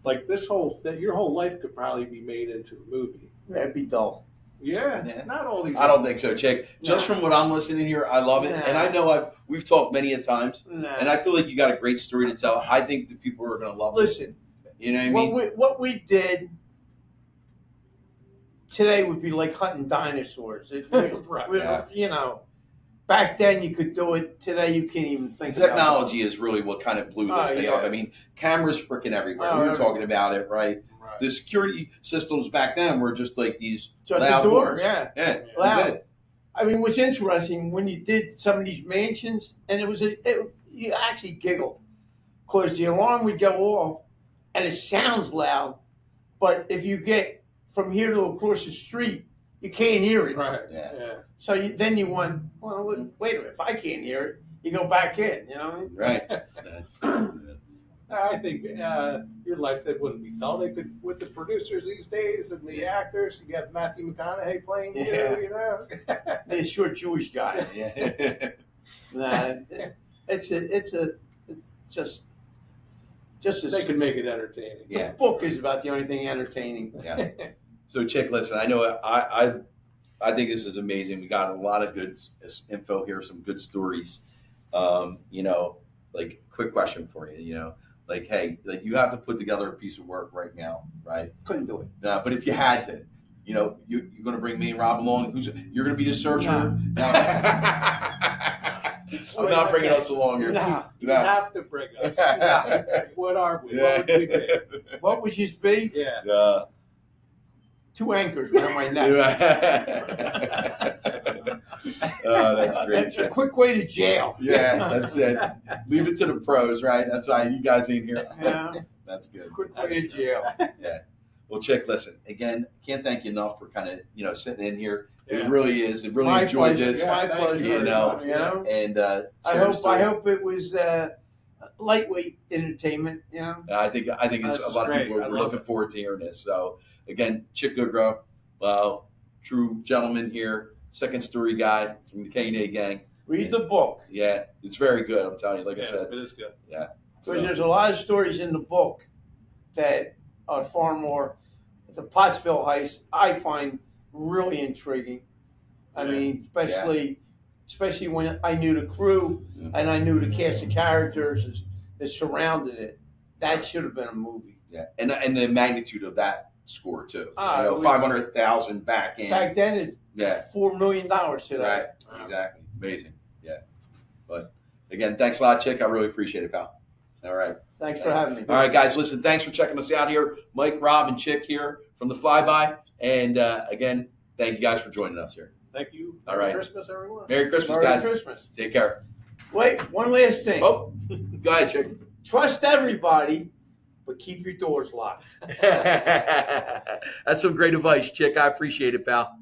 S2: like this your whole life could probably be made into a movie.
S3: That'd be dull.
S2: Yeah.
S1: Yeah.
S2: Not all these.
S1: I don't think so, Chick. Just
S3: No.
S1: from what I'm listening here, I love it.
S3: Nah.
S1: And I know we've talked many a times.
S3: Nah.
S1: And I feel like you got a great story to tell. I think that people are going to love it.
S3: Listen,
S1: You know what I mean?
S3: what we did today would be like hunting dinosaurs.
S2: Right.
S1: Yeah.
S3: You know, back then you could do it. Today you can't even think.
S1: The technology is really what kind of blew this
S3: Oh,
S1: thing
S3: yeah.
S1: up. I mean, cameras freaking everywhere.
S3: Oh,
S1: We were
S3: everywhere.
S1: talking about it, right?
S2: Right.
S1: The security systems back then were just like these
S3: Just
S1: loud
S3: the door,
S1: doors.
S3: yeah.
S1: Yeah,
S3: Loud.
S1: that's it.
S3: I mean, what's interesting when you did some of these mansions, and you actually giggled because the alarm would go off, and it sounds loud, but if you get from here to across the street, you can't hear it.
S2: Right.
S1: Yeah.
S2: Yeah.
S3: So then you went, well, wait a minute, if I can't hear it, you go back in. You know what I mean?
S1: Right.
S2: I think your life that wouldn't be dull. They could, with the producers these days and the actors, you got Matthew McConaughey playing
S3: Yeah.
S2: you know.
S3: He's a short Jewish guy.
S1: Yeah.
S3: Nah, it's just a,
S2: They could make it entertaining.
S1: Yeah.
S3: the book is about the only thing entertaining.
S1: Yeah. So, Chick, listen, I know I think this is amazing. We got a lot of good info here, some good stories. Like, quick question for you, like, hey, like you have to put together a piece of work right now, right?
S3: Couldn't do it.
S1: But if you had to, you're going to bring me and Rob along. You're going to be the searcher?
S3: No.
S1: I'm not bringing us along here.
S3: Nah.
S2: You have to bring us. What are we? What would we be?
S3: What would you be?
S2: Yeah.
S3: 2 anchors around my neck.
S1: Oh, that's great,
S3: A
S1: Chick.
S3: quick way to jail.
S1: Yeah, that's it. Leave it to the pros, right? That's why you guys ain't here.
S3: Yeah,
S1: That's good.
S3: quick way to jail.
S1: Well, Chick, listen, again, can't thank you enough for kind of, sitting in here.
S2: Yeah.
S1: It really is. It really
S3: My
S1: enjoyed
S3: pleasure.
S1: this.
S2: Yeah,
S3: My
S2: thank
S3: pleasure.
S2: you.
S1: You know,
S3: You know?
S1: And
S3: I
S1: share the
S3: hope
S1: story.
S3: it was lightweight entertainment. You know.
S1: I think it's
S2: This
S1: a
S2: is
S1: lot of
S2: great.
S1: people
S2: I
S1: are
S2: love
S1: looking
S2: it.
S1: forward to hearing this. So again, Chick Goodrow, well, true gentleman here, second story guy from the K&A gang.
S3: Read the book,
S1: Yeah, it's very good. I'm telling you, like I
S2: Yeah,
S1: said,
S2: it is good.
S1: yeah.
S3: because
S1: So,
S3: there's a lot of stories in the book that are far more. The Pottsville heist I find really intriguing. I
S2: Yeah.
S3: mean, especially when I knew the crew
S1: Yeah.
S3: and I knew the cast of characters that surrounded it. That should have been a movie.
S1: yeah, and the magnitude of that score too.
S3: It was-
S1: 500,000 back in.
S3: Back then, it's
S1: Yeah.
S3: $4 million today.
S1: Right.
S2: Wow.
S1: Exactly. Amazing. Yeah. But again, thanks a lot, Chick. I really appreciate it, pal. All right.
S3: Thanks for having me.
S1: All right, guys. Listen, thanks for checking us out here. Mike, Rob, and Chick here from the Phly By. And again, thank you guys for joining us here.
S2: Thank you.
S1: All
S2: Merry
S1: right.
S2: Christmas, everyone.
S1: Merry Christmas,
S3: Merry
S1: guys.
S3: Christmas.
S1: Take care.
S3: Wait, one last thing.
S1: Oh, go ahead, Chick.
S3: Trust everybody, but keep your doors locked.
S1: That's some great advice, Chick. I appreciate it, pal.